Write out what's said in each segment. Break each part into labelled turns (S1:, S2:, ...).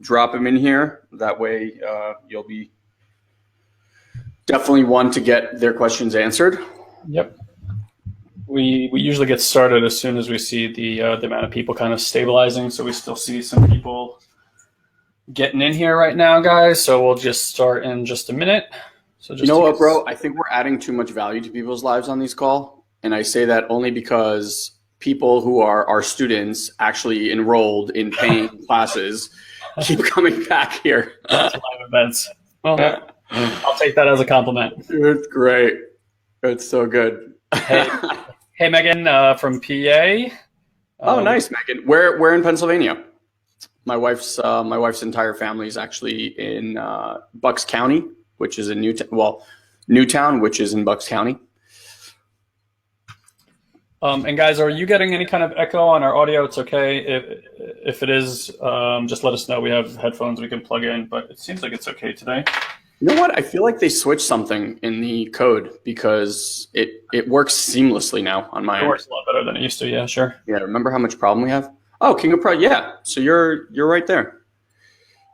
S1: drop them in here. That way you'll be definitely one to get their questions answered.
S2: Yep. We usually get started as soon as we see the amount of people kind of stabilizing. So we still see some people getting in here right now, guys. So we'll just start in just a minute. So
S1: You
S2: just
S1: know
S2: to
S1: what,
S2: get
S1: bro? I think we're adding too much value to people's lives on these call. And I say that only because people who are our students actually enrolled in paying classes keep coming back here.
S2: live events. Well, I'll take that as a compliment.
S1: It's great. It's so good.
S2: Hey, hey, Megan from PA.
S1: Oh, nice, Megan. Where in Pennsylvania? My wife's entire family is actually in Bucks County, which is in Newtown, which is in Bucks County.
S2: And guys, are you getting any kind of echo on our audio? It's okay. If it is, just let us know. We have headphones we can plug in, but it seems like it's okay today.
S1: You know what? I feel like they switched something in the code because it works seamlessly now on my
S2: It
S1: end.
S2: works a lot better than it used to. Yeah, sure.
S1: Yeah, remember how much problem we have? Oh, King of Pride. Yeah, so you're right there.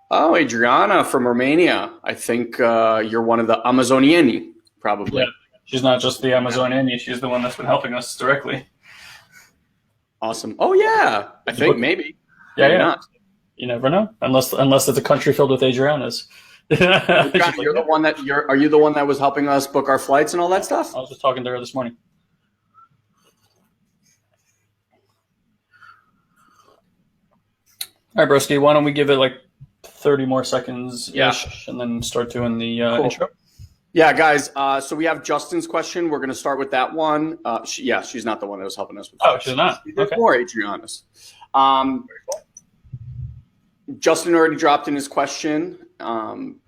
S1: Oh, Adriana from Romania. I think you're one of the Amazoniani, probably.
S2: Yeah, she's not just the Amazonian. She's the one that's been helping us directly.
S1: Awesome. Oh yeah, I think maybe.
S2: Yeah,
S1: Maybe
S2: yeah.
S1: not.
S2: You never know, unless it's a country filled with Adrianas.
S1: John, you're the one that are you the one that was helping us book our flights and all that stuff?
S2: I was just talking to her this morning. All right, broski, why don't we give it like 30 more seconds ish and then start doing the
S1: Cool.
S2: intro?
S1: Yeah, guys. So we have Justin's question. We're going to start with that one. She's not the one that was helping us with.
S2: Oh, she's not.
S1: There's more Adriana's. Justin already dropped in his question.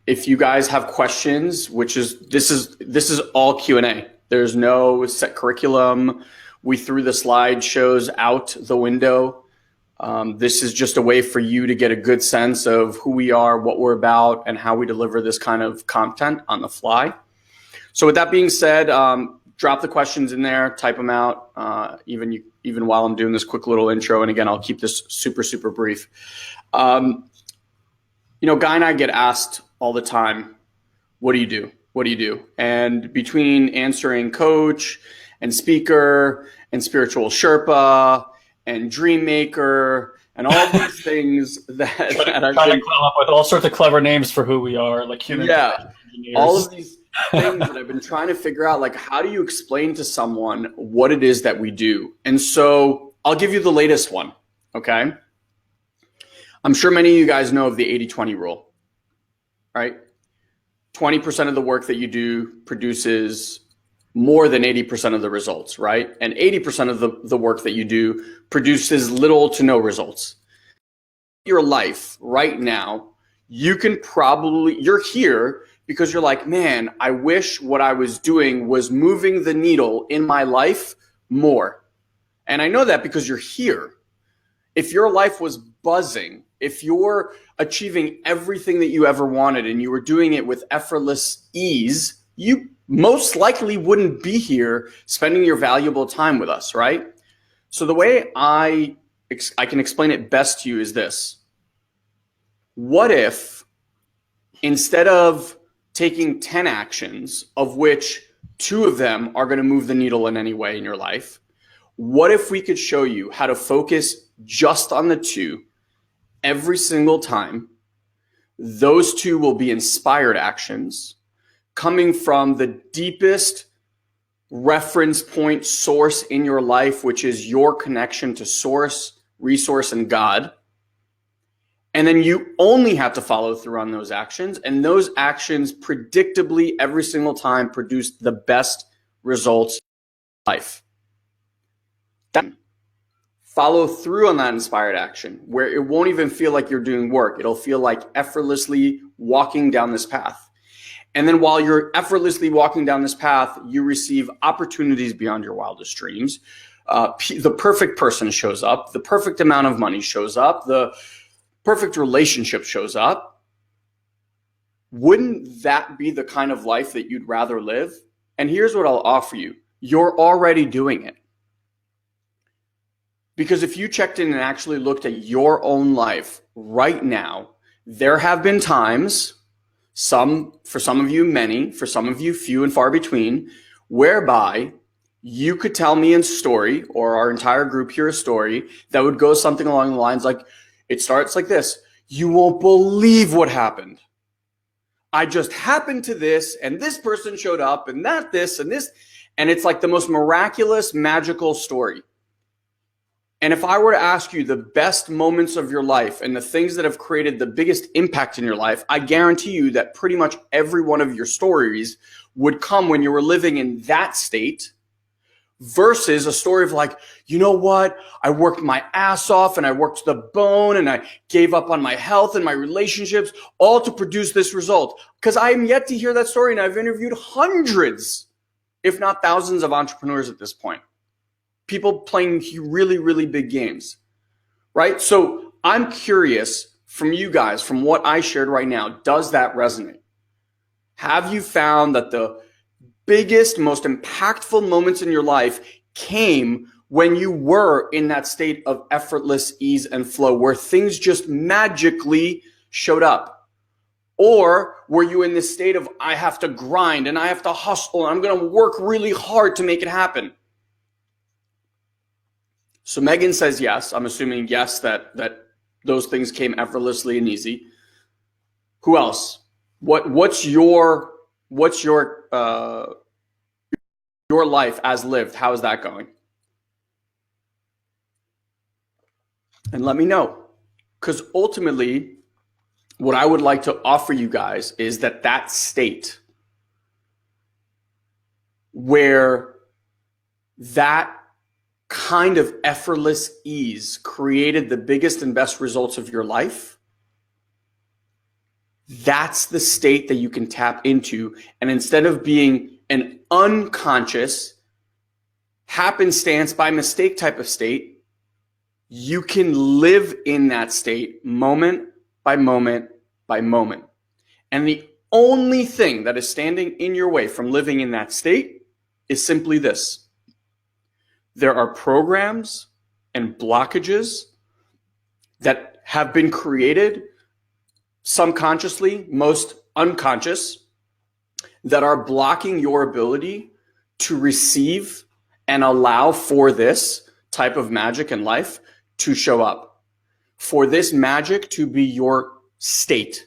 S1: If you guys have questions, this is all Q&A. There's no set curriculum. We threw the slideshows out the window. This is just a way for you to get a good sense of who we are, what we're about, and how we deliver this kind of content on the fly. So with that being said, drop the questions in there, type them out, even while I'm doing this quick little intro. And again, I'll keep this super, super brief. Guy and I get asked all the time, what do you do? What do you do? And between answering coach and speaker and spiritual Sherpa and dream maker and all these things that I've
S2: trying to come up with all sorts of clever names for who we are, like human engineers.
S1: All of these things that I've been trying to figure out, like how do you explain to someone what it is that we do? And so I'll give you the latest one, okay? I'm sure many of you guys know of the 80-20 rule, right? 20% of the work that you do produces more than 80% of the results, right? And 80% of the work that you do produces little to no results. Your life right now, you're here because you're like, man, I wish what I was doing was moving the needle in my life more. And I know that because you're here. If your life was buzzing, if you're achieving everything that you ever wanted and you were doing it with effortless ease, you most likely wouldn't be here spending your valuable time with us, right? So the way I can explain it best to you is this. What if instead of taking 10 actions, of which 2 of them are going to move the needle in any way in your life, what if we could show you how to focus just on the 2 every single time? Those 2 will be inspired actions coming from the deepest reference point source in your life, which is your connection to source, resource, and God. And then you only have to follow through on those actions. And those actions predictably every single time produce the best results in life. Then follow through on that inspired action where it won't even feel like you're doing work. It'll feel like effortlessly walking down this path. And then while you're effortlessly walking down this path, you receive opportunities beyond your wildest dreams. The perfect person shows up. The perfect amount of money shows up. The perfect relationship shows up. Wouldn't that be the kind of life that you'd rather live? And here's what I'll offer you. You're already doing it. Because if you checked in and actually looked at your own life right now There have been times, for some of you, many, for some of you, few and far between, whereby you could tell me a story, or our entire group here a story, that would go something along the lines like, it starts like this: you won't believe what happened. I just happened to this, and this person showed up, and that, this, and this. And it's like the most miraculous, magical story. And if I were to ask you the best moments of your life and the things that have created the biggest impact in your life, I guarantee you that pretty much every one of your stories would come when you were living in that state, versus a story of like, you know what? I worked my ass off and I worked to the bone and I gave up on my health and my relationships, all to produce this result. Because I am yet to hear that story, and I've interviewed hundreds, if not thousands, of entrepreneurs at this point. People playing really, really big games, right? So I'm curious from you guys, from what I shared right now, does that resonate? Have you found that the biggest, most impactful moments in your life came when you were in that state of effortless ease and flow, where things just magically showed up? Or were you in this state of, I have to grind and I have to hustle and I'm going to work really hard to make it happen? So Megan says yes. I'm assuming yes, that those things came effortlessly and easy. Who else? What's your life as lived? How is that going? And let me know, because ultimately, what I would like to offer you guys is that state where that kind of effortless ease created the biggest and best results of your life. That's the state that you can tap into. And instead of being an unconscious, happenstance by mistake type of state, you can live in that state moment by moment by moment. And the only thing that is standing in your way from living in that state is simply this: there are programs and blockages that have been created, some consciously, most unconscious, that are blocking your ability to receive and allow for this type of magic in life to show up, for this magic to be your state.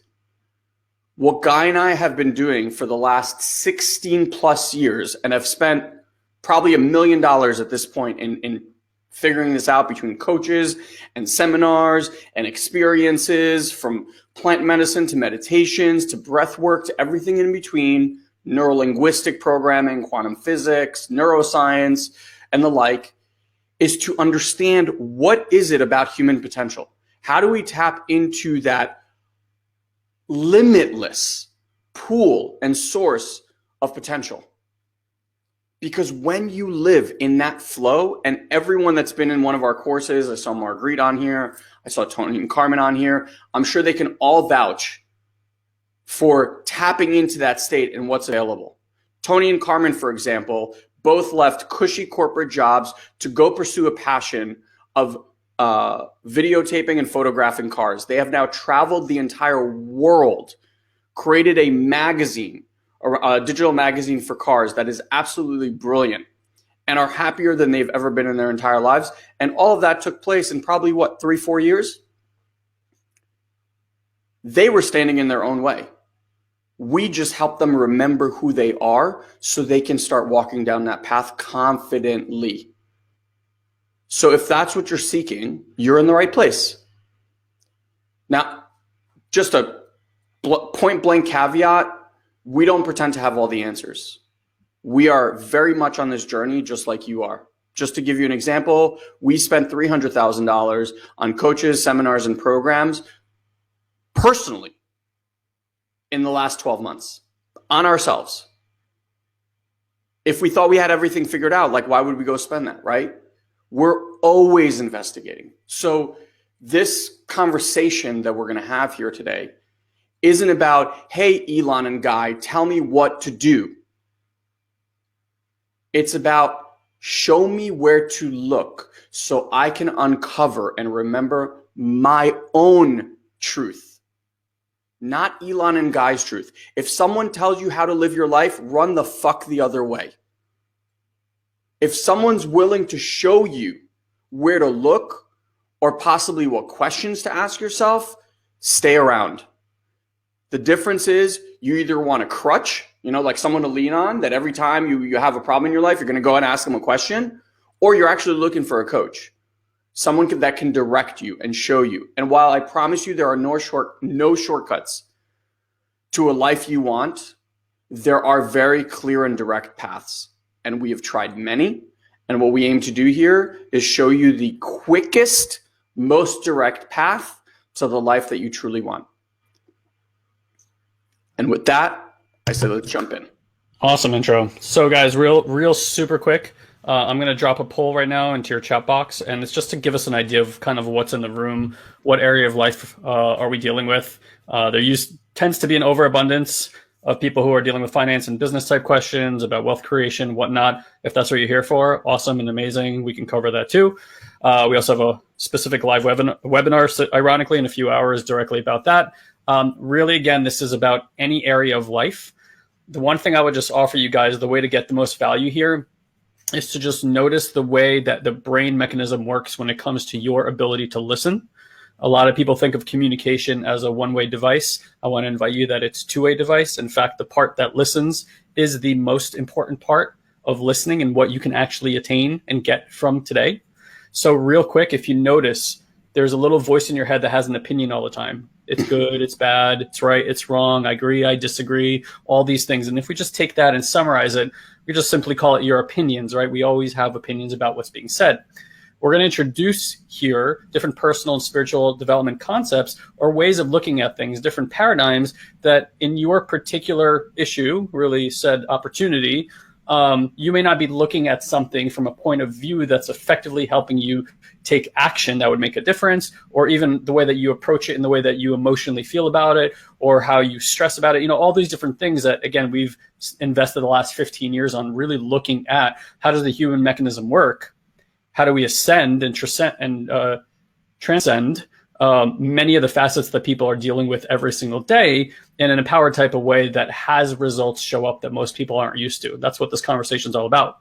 S1: What Guy and I have been doing for the last 16 plus years, and have spent probably $1 million at this point in figuring this out, between coaches and seminars and experiences, from plant medicine to meditations to breath work to everything in between, neurolinguistic programming, quantum physics, neuroscience, and the like, is to understand what is it about human potential? How do we tap into that limitless pool and source of potential? Because when you live in that flow, and everyone that's been in one of our courses, I saw Marguerite on here, I saw Tony and Carmen on here, I'm sure they can all vouch for tapping into that state and what's available. Tony and Carmen, for example, both left cushy corporate jobs to go pursue a passion of videotaping and photographing cars. They have now traveled the entire world, created a magazine, a digital magazine for cars that is absolutely brilliant, and are happier than they've ever been in their entire lives. And all of that took place in probably, 3-4 years? They were standing in their own way. We just help them remember who they are so they can start walking down that path confidently. So if that's what you're seeking, you're in the right place. Now, just a point blank caveat, we don't pretend to have all the answers. We are very much on this journey just like you are. Just to give you an example, we spent $300,000 on coaches, seminars, and programs personally in the last 12 months on ourselves. If we thought we had everything figured out, like, why would we go spend that, right? We're always investigating. So this conversation that we're going to have here today isn't about, hey, Elon and Guy, tell me what to do. It's about, show me where to look so I can uncover and remember my own truth. not Elon and Guy's truth. If someone tells you how to live your life, run the fuck the other way. If someone's willing to show you where to look or possibly what questions to ask yourself, stay around. The difference is you either want a crutch, like someone to lean on, that every time you have a problem in your life, you're going to go and ask them a question, or you're actually looking for a coach, someone that can direct you and show you. And while I promise you there are no shortcuts to a life you want, there are very clear and direct paths. And we have tried many. And what we aim to do here is show you the quickest, most direct path to the life that you truly want. And with that, I said, let's jump in.
S2: Awesome intro. So guys, real super quick. I'm going to drop a poll right now into your chat box, and it's just to give us an idea of kind of what's in the room, what area of life are we dealing with. There tends to be an overabundance of people who are dealing with finance and business type questions about wealth creation, whatnot. If that's what you're here for, awesome and amazing. We can cover that too. We also have a specific live webinar, ironically, in a few hours directly about that. Really, again, this is about any area of life. The one thing I would just offer you guys, the way to get the most value here is to just notice the way that the brain mechanism works when it comes to your ability to listen. A lot of people think of communication as a one-way device. I want to invite you that it's a two-way device. In fact, the part that listens is the most important part of listening and what you can actually attain and get from today. So real quick, if you notice, there's a little voice in your head that has an opinion all the time. It's good, it's bad, it's right, it's wrong, I agree, I disagree, all these things. And if we just take that and summarize it, we just simply call it your opinions, right? We always have opinions about what's being said. We're going to introduce here different personal and spiritual development concepts or ways of looking at things, different paradigms that in your particular issue, really said opportunity, you may not be looking at something from a point of view that's effectively helping you take action that would make a difference, or even the way that you approach it and the way that you emotionally feel about it, or how you stress about it. All these different things that, again, we've invested the last 15 years on really looking at how does the human mechanism work? How do we ascend and transcend many of the facets that people are dealing with every single day in an empowered type of way that has results show up that most people aren't used to. That's what this conversation is all about.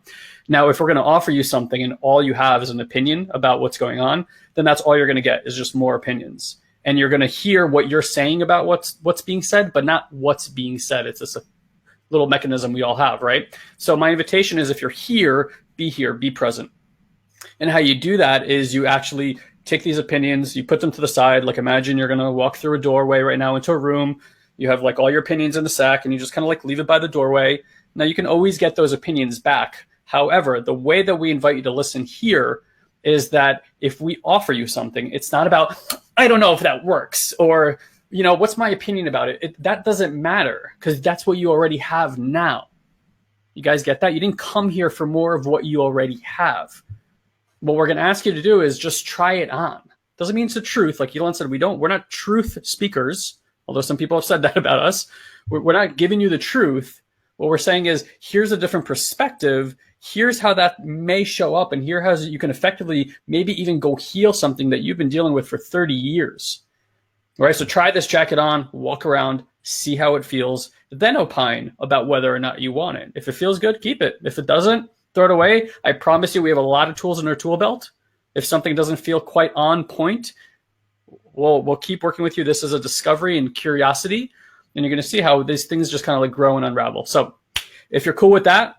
S2: Now, if we're going to offer you something and all you have is an opinion about what's going on, then that's all you're going to get is just more opinions. And you're going to hear what you're saying about what's being said, but not what's being said. It's just a little mechanism we all have, right? So my invitation is, if you're here, be present. And how you do that is you actually take these opinions, you put them to the side. Like, imagine you're going to walk through a doorway right now into a room. You have like all your opinions in the sack and you just kind of like leave it by the doorway. Now you can always get those opinions back. However, the way that we invite you to listen here is that if we offer you something, it's not about, I don't know if that works, or, what's my opinion about it? That doesn't matter, because that's what you already have now. You guys get that? You didn't come here for more of what you already have. What we're going to ask you to do is just try it on. Doesn't mean it's the truth. Like Elon said, we're not truth speakers, although some people have said that about us. We're not giving you the truth. What we're saying is, here's a different perspective. Here's how that may show up. And here how you can effectively maybe even go heal something that you've been dealing with for 30 years. All right, so try this jacket on, walk around, see how it feels, then opine about whether or not you want it. If it feels good, keep it. If it doesn't, throw it away. I promise you, we have a lot of tools in our tool belt. If something doesn't feel quite on point, we'll keep working with you. This is a discovery and curiosity, and you're going to see how these things just kind of like grow and unravel. So if you're cool with that,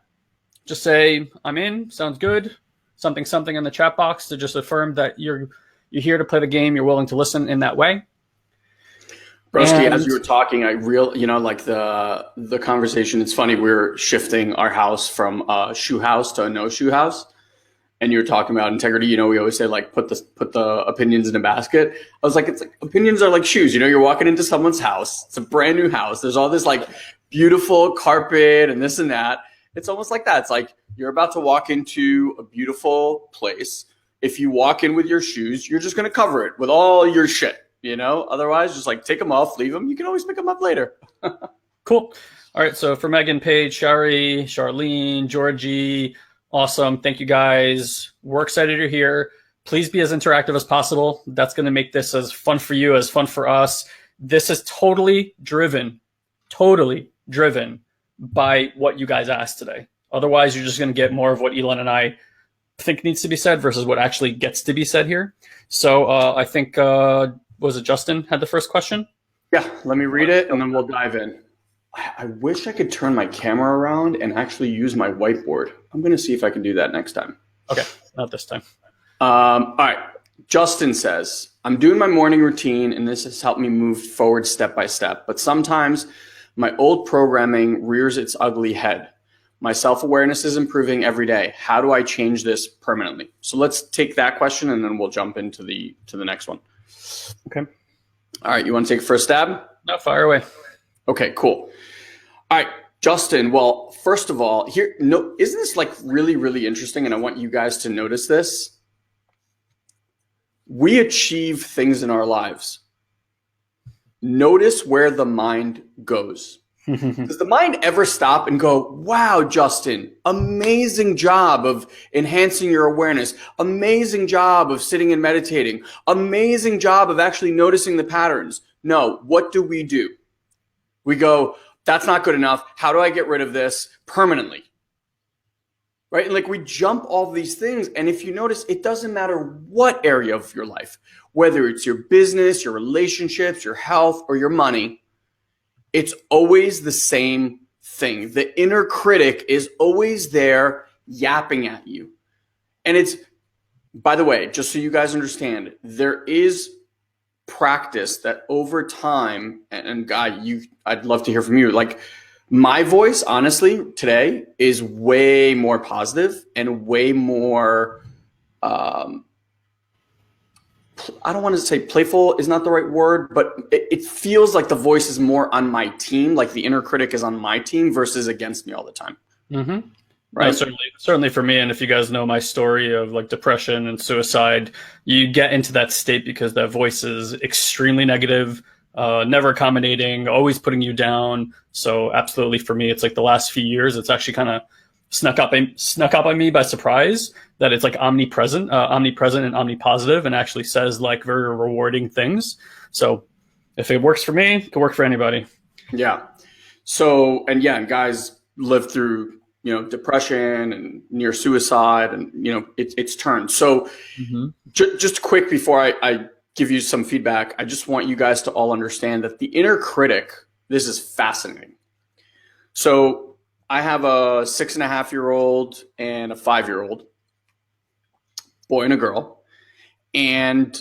S2: just say, I'm in, sounds good, something in the chat box to just affirm that you're here to play the game, you're willing to listen in that way.
S1: Broski, as you were talking, like the conversation, it's funny, we're shifting our house from a shoe house to a no shoe house. And you were talking about integrity. We always say, like, put the opinions in a basket. I was like, it's like opinions are like shoes. You're walking into someone's house. It's a brand new house. There's all this like beautiful carpet and this and that. It's almost like that. It's like you're about to walk into a beautiful place. If you walk in with your shoes, you're just going to cover it with all your shit. Otherwise, just like take them off, leave them. You can always pick them up later.
S2: Cool. All right. So for Megan, Paige, Shari, Charlene, Georgie, awesome. Thank you guys. We're excited you're here. Please be as interactive as possible. That's going to make this as fun for you as fun for us. This is totally driven by what you guys asked today. Otherwise, you're just going to get more of what Elon and I think needs to be said versus what actually gets to be said here. So I think, was it Justin had the first question?
S1: Yeah, let me read it and then we'll dive in. I wish I could turn my camera around and actually use my whiteboard. I'm going to see if I can do that next time.
S2: Okay, not this time.
S1: All right. Justin says, I'm doing my morning routine and this has helped me move forward step by step. But sometimes my old programming rears its ugly head. My self-awareness is improving every day. How do I change this permanently? So let's take that question and then we'll jump into the next one.
S2: Okay.
S1: All right. You want to take first stab?
S2: No, fire away.
S1: Okay, cool. All right, Justin. Well, first of all, isn't this like really, really interesting? And I want you guys to notice this. We achieve things in our lives. Notice where the mind goes. Does the mind ever stop and go, wow, Justin, amazing job of enhancing your awareness, amazing job of sitting and meditating, amazing job of actually noticing the patterns? No, what do? We go, that's not good enough. How do I get rid of this permanently? Right? And like we jump all these things. And if you notice, it doesn't matter what area of your life, whether it's your business, your relationships, your health, or your money, it's always the same thing. The inner critic is always there yapping at you. And it's, by the way, just so you guys understand, there is practice that over time, and Guy, I'd love to hear from you. Like my voice, honestly, today is way more positive and way more, I don't want to say playful is not the right word, but it feels like the voice is more on my team, like the inner critic is on my team versus against me all the time.
S2: Mm-hmm.
S1: Right.
S2: No, certainly for me. And if you guys know my story of like depression and suicide, you get into that state because that voice is extremely negative, never accommodating, always putting you down. So absolutely for me, it's like the last few years, it's actually kind of snuck up on me by surprise that it's like omnipresent and omnipositive and actually says like very rewarding things. So if it works for me, it can work for anybody.
S1: Yeah. So, and guys live through, depression and near suicide and, it's turned. So just quick before I give you some feedback, I just want you guys to all understand that the inner critic, this is fascinating. So I have a 6.5-year-old and a 5-year-old, boy and a girl. And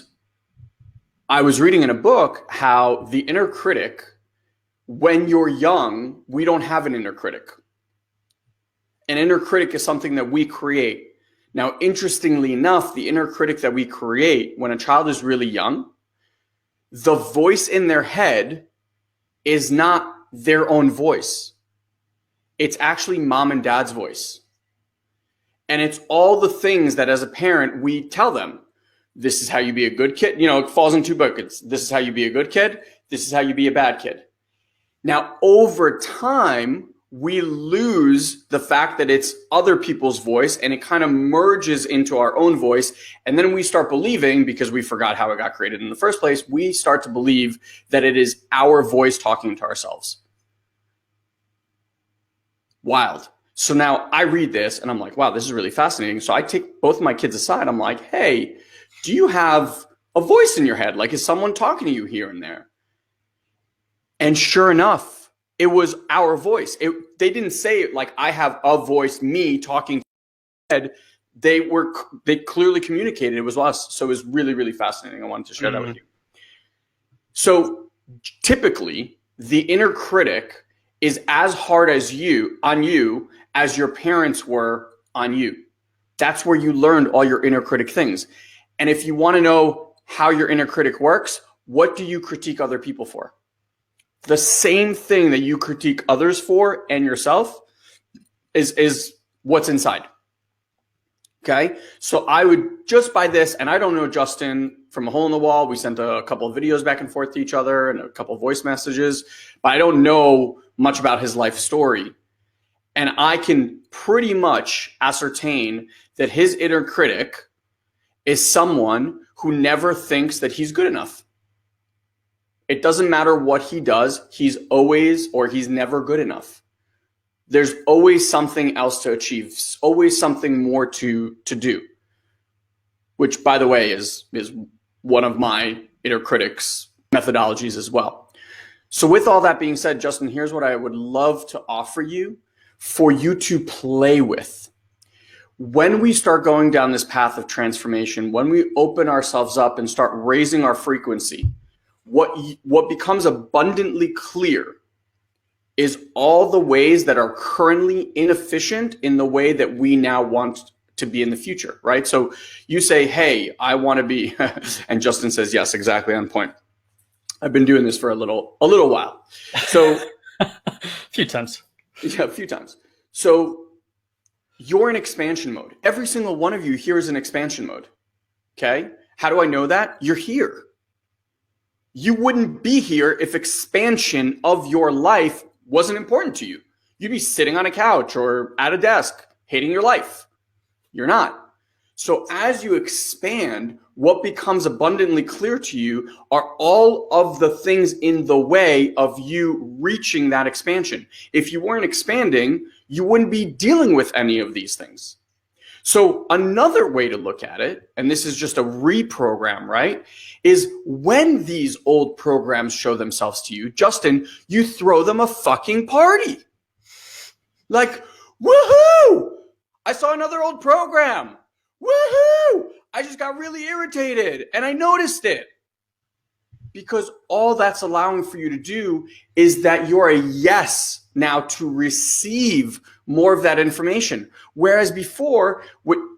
S1: I was reading in a book how the inner critic, when you're young, we don't have an inner critic. An inner critic is something that we create. Now, interestingly enough, the inner critic that we create when a child is really young, the voice in their head is not their own voice. It's actually mom and dad's voice. And it's all the things that as a parent, we tell them. This is how you be a good kid. It falls in two buckets. This is how you be a good kid. This is how you be a bad kid. Now, over time, we lose the fact that it's other people's voice and it kind of merges into our own voice. And then we start believing, because we forgot how it got created in the first place, we start to believe that it is our voice talking to ourselves. Wild. So now I read this and I'm like, wow, this is really fascinating. So I take both of my kids aside. I'm like, hey, do you have a voice in your head? Like, is someone talking to you here and there? And sure enough, it was our voice. They didn't say it like I have a voice, me talking to my head. They clearly communicated it was us. So it was really, really fascinating. I wanted to share that with you. So typically, the inner critic is as hard on you as your parents were on you. That's where you learned all your inner critic things. And if you want to know how your inner critic works, what do you critique other people for? The same thing that you critique others for and yourself is what's inside. Okay. So I would just by this, and I don't know Justin from a hole in the wall. We sent a couple of videos back and forth to each other and a couple of voice messages, but I don't know much about his life story. And I can pretty much ascertain that his inner critic is someone who never thinks that he's good enough. It doesn't matter what he does, he's always or he's never good enough. There's always something else to achieve, always something more to do, which, by the way, is one of my inner critics methodologies as well. So with all that being said, Justin, here's what I would love to offer you for you to play with. When we start going down this path of transformation, when we open ourselves up and start raising our frequency, what becomes abundantly clear is all the ways that are currently inefficient in the way that we now want to be in the future, right? So you say, hey, I want to be, and Justin says, yes, exactly on point. I've been doing this for a little while. So
S2: a few times.
S1: Yeah, a few times. So you're in expansion mode. Every single one of you here is in expansion mode. Okay? How do I know that? You're here. You wouldn't be here if expansion of your life wasn't important to you. You'd be sitting on a couch or at a desk, hating your life. You're not. So as you expand, what becomes abundantly clear to you are all of the things in the way of you reaching that expansion. If you weren't expanding, you wouldn't be dealing with any of these things. So another way to look at it, and this is just a reprogram, right, is when these old programs show themselves to you, Justin, you throw them a fucking party. Like, woohoo! I saw another old program. Woohoo! I just got really irritated and I noticed it. Because all that's allowing for you to do is that you're a yes now to receive more of that information. Whereas before,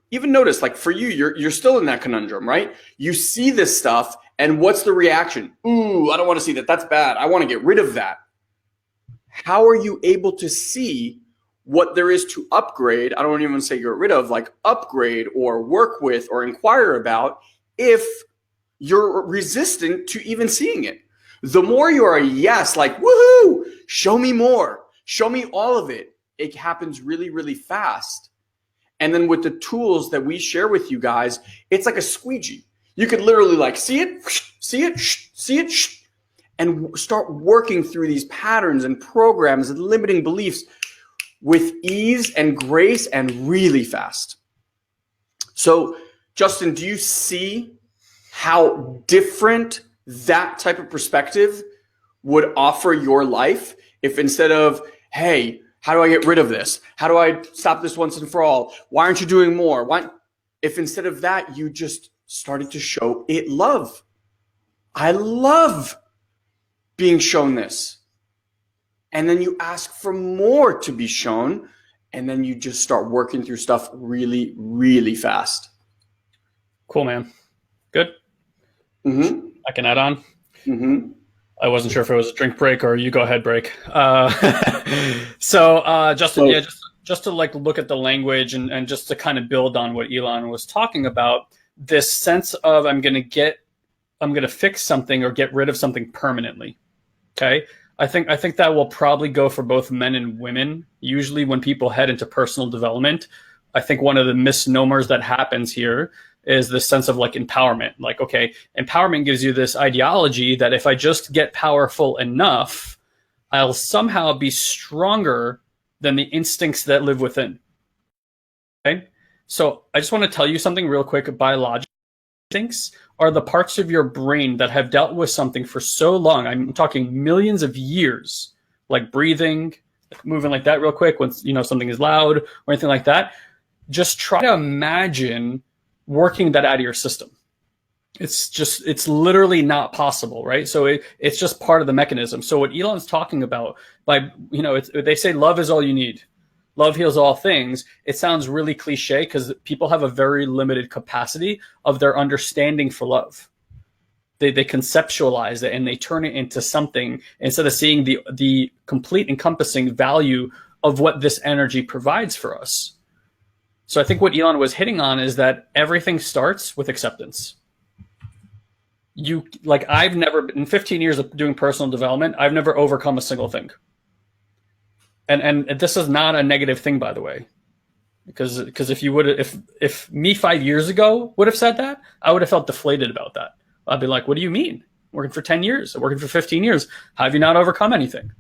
S1: even notice, like for you, you're still in that conundrum, right? You see this stuff and what's the reaction? Ooh, I don't want to see that. That's bad. I want to get rid of that. How are you able to see what there is to upgrade? I don't even say get rid of, like upgrade or work with or inquire about if you're resistant to even seeing it. The more you're a yes, like woohoo, show me more, show me all of it. It happens really, really fast. And then with the tools that we share with you guys, it's like a squeegee. You could literally like see it, and start working through these patterns and programs and limiting beliefs with ease and grace and really fast. So, Justin, do you see how different that type of perspective would offer your life if instead of, hey, how do I get rid of this? How do I stop this once and for all? Why aren't you doing more? Why? If instead of that, you just started to show it love. I love being shown this. And then you ask for more to be shown. And then you just start working through stuff really, really fast.
S2: Cool, man. Good.
S1: Mm-hmm.
S2: I can add on.
S1: Mm-hmm.
S2: I wasn't sure if it was a drink break or you go ahead break. So Justin, yeah, just to like look at the language and just to kind of build on what Elon was talking about, this sense of I'm going to fix something or get rid of something permanently. Okay. I think that will probably go for both men and women. Usually when people head into personal development, I think one of the misnomers that happens here is this sense of like empowerment. Like, okay, empowerment gives you this ideology that if I just get powerful enough, I'll somehow be stronger than the instincts that live within. Okay? So I just want to tell you something real quick. Biological instincts are the parts of your brain that have dealt with something for so long. I'm talking millions of years, like breathing, moving like that real quick when something is loud or anything like that. Just try to imagine working that out of your system. It's literally not possible, right? So it's just part of the mechanism. So what Elon's talking about, they say love is all you need. Love heals all things. It sounds really cliche because people have a very limited capacity of their understanding for love. They conceptualize it and they turn it into something instead of seeing the complete encompassing value of what this energy provides for us. So I think what Elon was hitting on is that everything starts with acceptance. I've never, in 15 years of doing personal development, I've never overcome a single thing. And this is not a negative thing, by the way, because if me 5 years ago would have said that, I would have felt deflated about that. I'd be like, what do you mean? working for 10 years, I'm working for 15 years. How have you not overcome anything?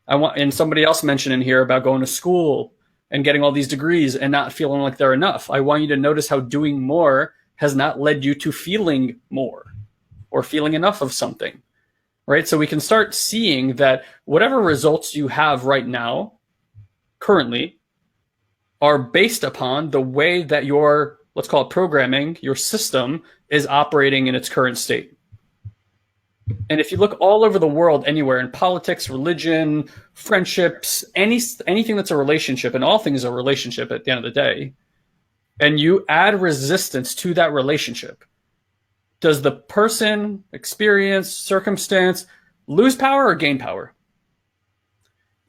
S2: And somebody else mentioned in here about going to school and getting all these degrees and not feeling like they're enough. I want you to notice how doing more has not led you to feeling more or feeling enough of something, right? So we can start seeing that whatever results you have right now, currently, are based upon the way that your, let's call it programming, your system is operating in its current state. And if you look all over the world, anywhere in politics, religion, friendships, anything that's a relationship, and all things are a relationship at the end of the day, and you add resistance to that relationship, does the person, experience, circumstance lose power or gain power?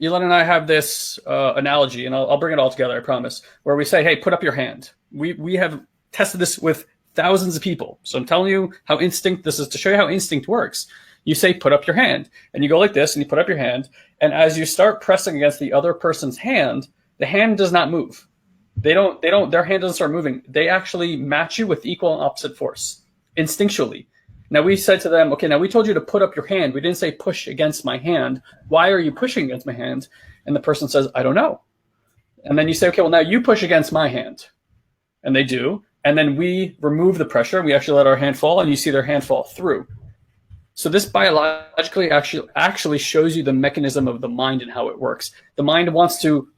S2: Elon and I have this analogy, and I'll bring it all together, I promise, where we say, hey, put up your hand. We have tested this with thousands of people. So I'm telling you how instinct, this is to show you how instinct works. You say, put up your hand, and you go like this, and you put up your hand. And as you start pressing against the other person's hand, the hand does not move. Their hand doesn't start moving. They actually match you with equal and opposite force, instinctually. Now we said to them, okay, now we told you to put up your hand. We didn't say push against my hand. Why are you pushing against my hand? And the person says, I don't know. And then you say, okay, well, now you push against my hand. And they do. And then we remove the pressure. We actually let our hand fall, and you see their hand fall through. So this biologically actually shows you the mechanism of the mind and how it works. The mind wants to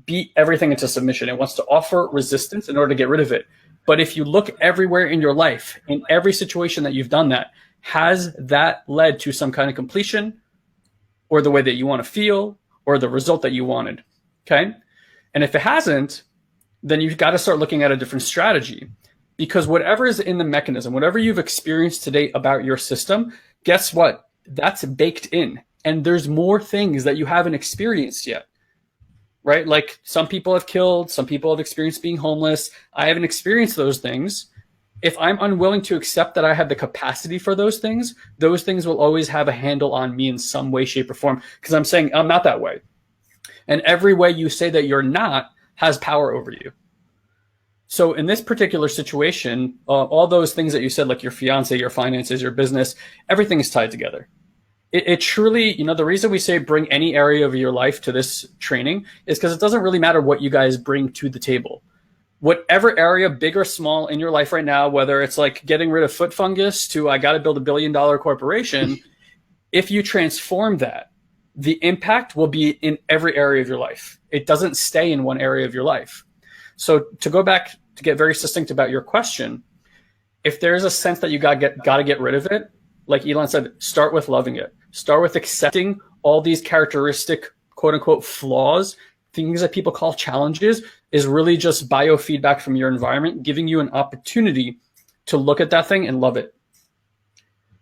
S2: beat everything into submission. It wants to offer resistance in order to get rid of it. But if you look everywhere in your life, in every situation that you've done that, has that led to some kind of completion or the way that you want to feel or the result that you wanted? Okay. And if it hasn't, then you've got to start looking at a different strategy, because whatever is in the mechanism, whatever you've experienced today about your system, guess what? That's baked in. And there's more things that you haven't experienced yet, right? Like some people have killed, some people have experienced being homeless. I haven't experienced those things. If I'm unwilling to accept that I have the capacity for those things will always have a handle on me in some way, shape, or form, because I'm saying I'm not that way. And every way you say that you're not has power over you. So in this particular situation, all those things that you said, like your fiance, your finances, your business, everything is tied together. It truly, the reason we say bring any area of your life to this training is because it doesn't really matter what you guys bring to the table. Whatever area, big or small, in your life right now, whether it's like getting rid of foot fungus to I got to build $1 billion corporation, if you transform that, the impact will be in every area of your life. It doesn't stay in one area of your life. So to go back to get very succinct about your question, if there's a sense that you got to get rid of it, like Elon said, start with loving it. Start with accepting all these characteristic, quote unquote, flaws, things that people call challenges, is really just biofeedback from your environment, giving you an opportunity to look at that thing and love it.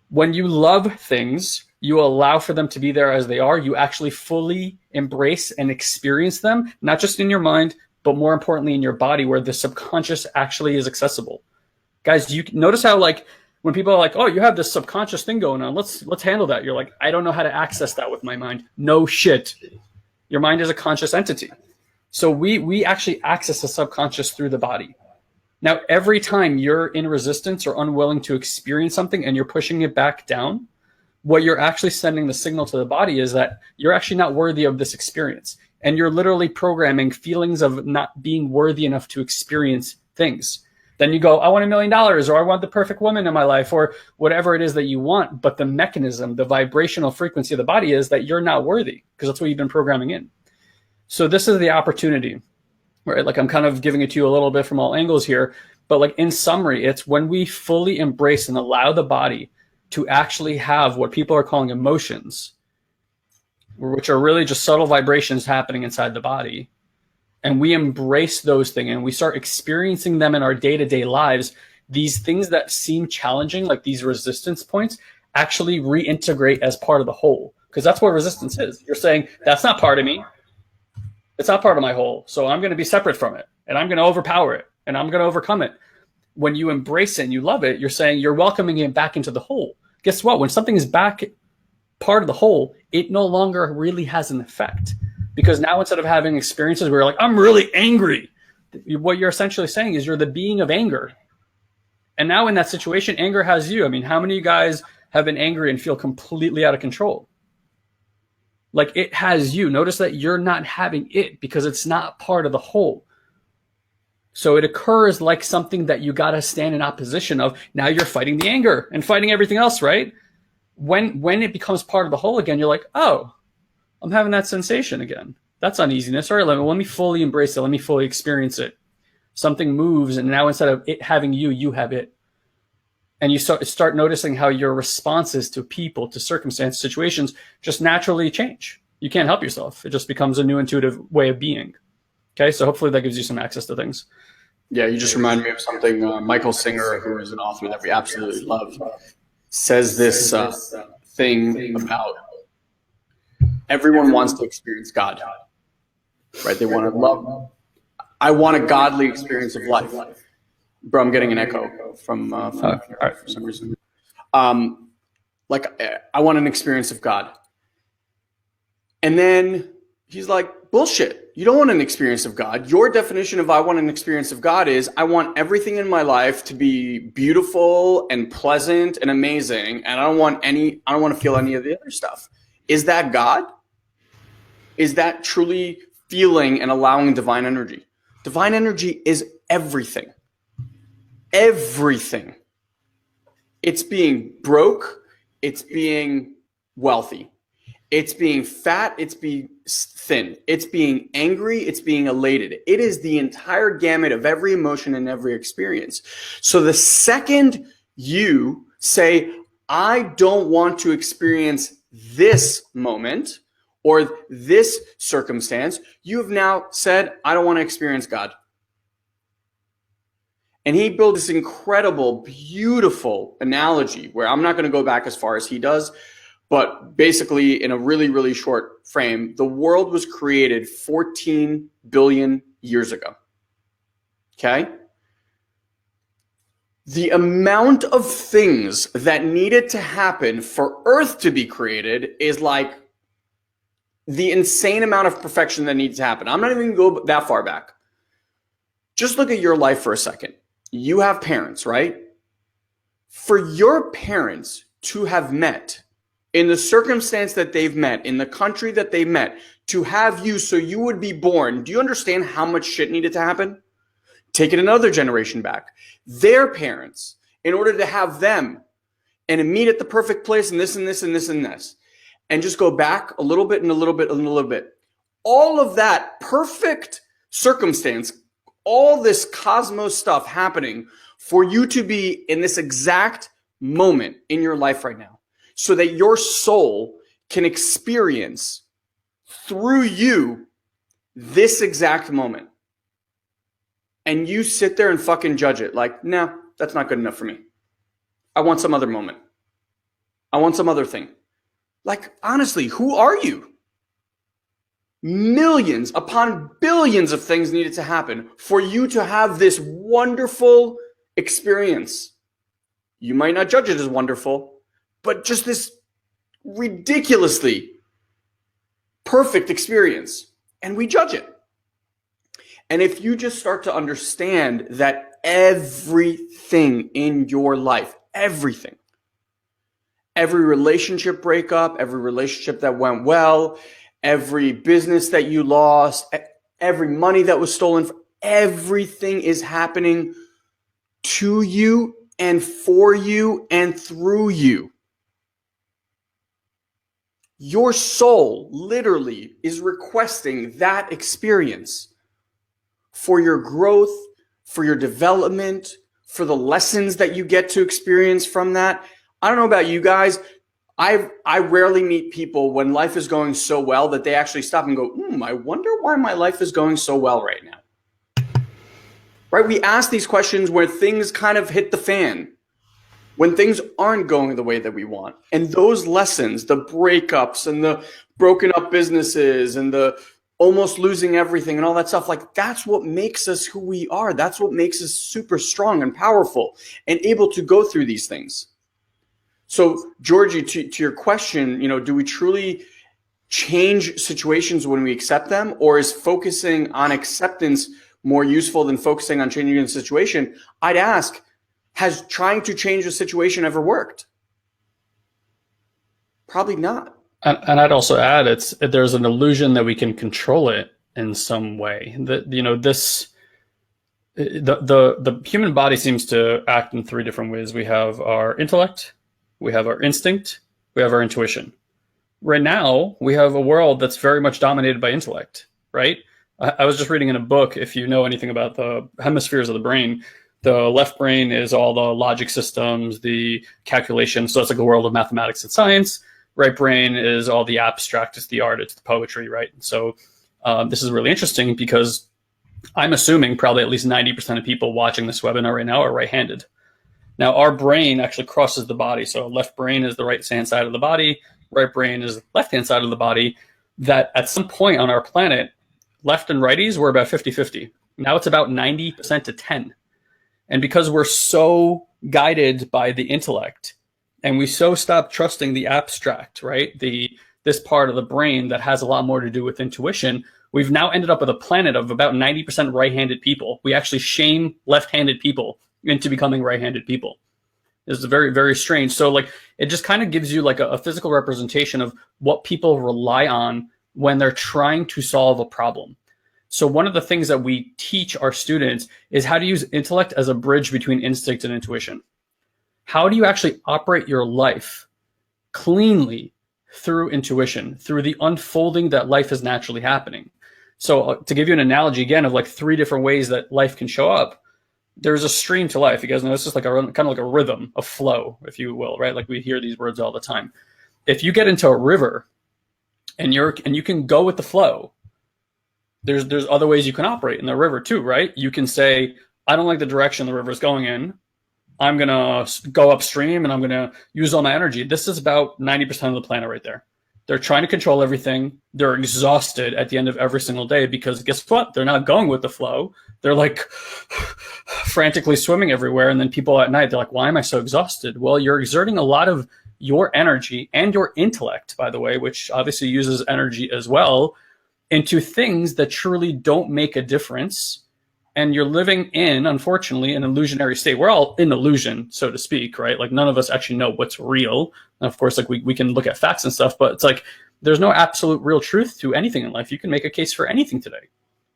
S2: When you love things, you allow for them to be there as they are. You actually fully embrace and experience them, not just in your mind, but more importantly in your body, where the subconscious actually is accessible. Guys, you notice how like when people are like, oh, you have this subconscious thing going on, let's handle that. You're like, I don't know how to access that with my mind. No shit. Your mind is a conscious entity. So we actually access the subconscious through the body. Now, every time you're in resistance or unwilling to experience something and you're pushing it back down, what you're actually sending the signal to the body is that you're actually not worthy of this experience. And you're literally programming feelings of not being worthy enough to experience things. Then you go, I want $1 million, or I want the perfect woman in my life, or whatever it is that you want. But the mechanism, the vibrational frequency of the body is that you're not worthy, because that's what you've been programming in. So this is the opportunity, right? Like I'm kind of giving it to you a little bit from all angles here. But like in summary, it's when we fully embrace and allow the body to actually have what people are calling emotions, which are really just subtle vibrations happening inside the body. And we embrace those things and we start experiencing them in our day-to-day lives. These things that seem challenging, like these resistance points, actually reintegrate as part of the whole. Because that's what resistance is. You're saying, that's not part of me. It's not part of my whole. So I'm going to be separate from it. And I'm going to overpower it. And I'm going to overcome it. When you embrace it and you love it, you're saying you're welcoming it back into the whole. Guess what? When something is back part of the whole, it no longer really has an effect. Because now instead of having experiences where you're like, I'm really angry, what you're essentially saying is you're the being of anger. And now in that situation, anger has you. I mean, how many of you guys have been angry and feel completely out of control. Like it has you. Notice that you're not having it because it's not part of the whole. So it occurs like something that you got to stand in opposition of. Now you're fighting the anger and fighting everything else, right? When it becomes part of the whole again, you're like, oh, I'm having that sensation again. That's uneasiness. All right, let me fully embrace it. Let me fully experience it. Something moves, and now instead of it having you, you have it. And you start noticing how your responses to people, to circumstances, situations just naturally change. You can't help yourself. It just becomes a new intuitive way of being. Okay, so hopefully that gives you some access to things.
S1: Yeah, you just remind me of something Michael Singer, who is an author that we absolutely love, says this thing about everyone wants to experience God, right? They want to love. I want a godly experience of life. Bro, I'm getting an echo from for some reason. Like, I want an experience of God. And then he's like, bullshit. You don't want an experience of God. Your definition of I want an experience of God is I want everything in my life to be beautiful and pleasant and amazing. And I don't want to feel any of the other stuff. Is that God? Is that truly feeling and allowing divine energy? Divine energy is everything. Everything. It's being broke. It's being wealthy. It's being fat. It's being thin. It's being angry. It's being elated. It is the entire gamut of every emotion and every experience. So the second you say, I don't want to experience this moment or this circumstance, you have now said, I don't want to experience God. And he built this incredible, beautiful analogy where I'm not going to go back as far as he does, but basically in a really, really short frame, the world was created 14 billion years ago. Okay? The amount of things that needed to happen for Earth to be created is like the insane amount of perfection that needs to happen. I'm not even going to go that far back. Just look at your life for a second. You have parents, right? For your parents to have met in the circumstance that they've met, in the country that they met, to have you so you would be born, do you understand how much shit needed to happen? Take it another generation back. Their parents, in order to have them and meet at the perfect place and this and this and this and this, and just go back a little bit and a little bit and a little bit. All of that perfect circumstance, all this cosmos stuff happening for you to be in this exact moment in your life right now so that your soul can experience through you this exact moment. And you sit there and fucking judge it like, no, that's not good enough for me. I want some other moment. I want some other thing. Like, honestly, who are you? Millions upon billions of things needed to happen for you to have this wonderful experience. You might not judge it as wonderful, but just this ridiculously perfect experience. And we judge it. And if you just start to understand that everything in your life, everything, every relationship breakup, every relationship that went well, every business that you lost, every money that was stolen, everything is happening to you and for you and through you. Your soul literally is requesting that experience for your growth, for your development, for the lessons that you get to experience from that. I don't know about you guys. I rarely meet people when life is going so well that they actually stop and go, I wonder why my life is going so well right now. Right? We ask these questions where things kind of hit the fan, when things aren't going the way that we want. And those lessons, the breakups and the broken up businesses and the almost losing everything and all that stuff, like that's what makes us who we are. That's what makes us super strong and powerful and able to go through these things. So, Georgie, to your question, do we truly change situations when we accept them, or is focusing on acceptance more useful than focusing on changing the situation? I'd ask, has trying to change a situation ever worked? Probably not.
S2: And I'd also add, there's an illusion that we can control it in some way. That the human body seems to act in three different ways. We have our intellect, we have our instinct, we have our intuition. Right now, we have a world that's very much dominated by intellect, right? I was just reading in a book, if you know anything about the hemispheres of the brain, the left brain is all the logic systems, the calculation. So it's like a world of mathematics and science. Right brain is all the abstract, it's the art, it's the poetry, right? So this is really interesting because I'm assuming probably at least 90% of people watching this webinar right now are right-handed. Now, our brain actually crosses the body. So left brain is the right-hand side of the body, right brain is the left-hand side of the body. That at some point on our planet, left and righties were about 50-50. Now it's about 90% to 10. And because we're so guided by the intellect and we so stop trusting the abstract, right? This part of the brain that has a lot more to do with intuition, we've now ended up with a planet of about 90% right-handed people. We actually shame left-handed people into becoming right-handed people. It's very, very strange. So like, it just kind of gives you like a physical representation of what people rely on when they're trying to solve a problem. So one of the things that we teach our students is how to use intellect as a bridge between instinct and intuition. How do you actually operate your life cleanly through intuition, through the unfolding that life is naturally happening? So to give you an analogy again of like three different ways that life can show up, there's a stream to life. You guys know it's just like kind of like a rhythm, a flow, if you will, right? Like we hear these words all the time. If you get into a river and you can go with the flow, there's other ways you can operate in the river too, right? You can say, I don't like the direction the river is going in. I'm going to go upstream and I'm going to use all my energy. This is about 90% of the planet right there. They're trying to control everything. They're exhausted at the end of every single day because guess what? They're not going with the flow. They're like frantically swimming everywhere. And then people at night, they're like, why am I so exhausted? Well, you're exerting a lot of your energy and your intellect, by the way, which obviously uses energy as well, into things that truly don't make a difference. And you're living in, unfortunately, an illusionary state. We're all in illusion, so to speak, right? Like none of us actually know what's real. And of course, like we can look at facts and stuff, but it's like there's no absolute real truth to anything in life. You can make a case for anything today.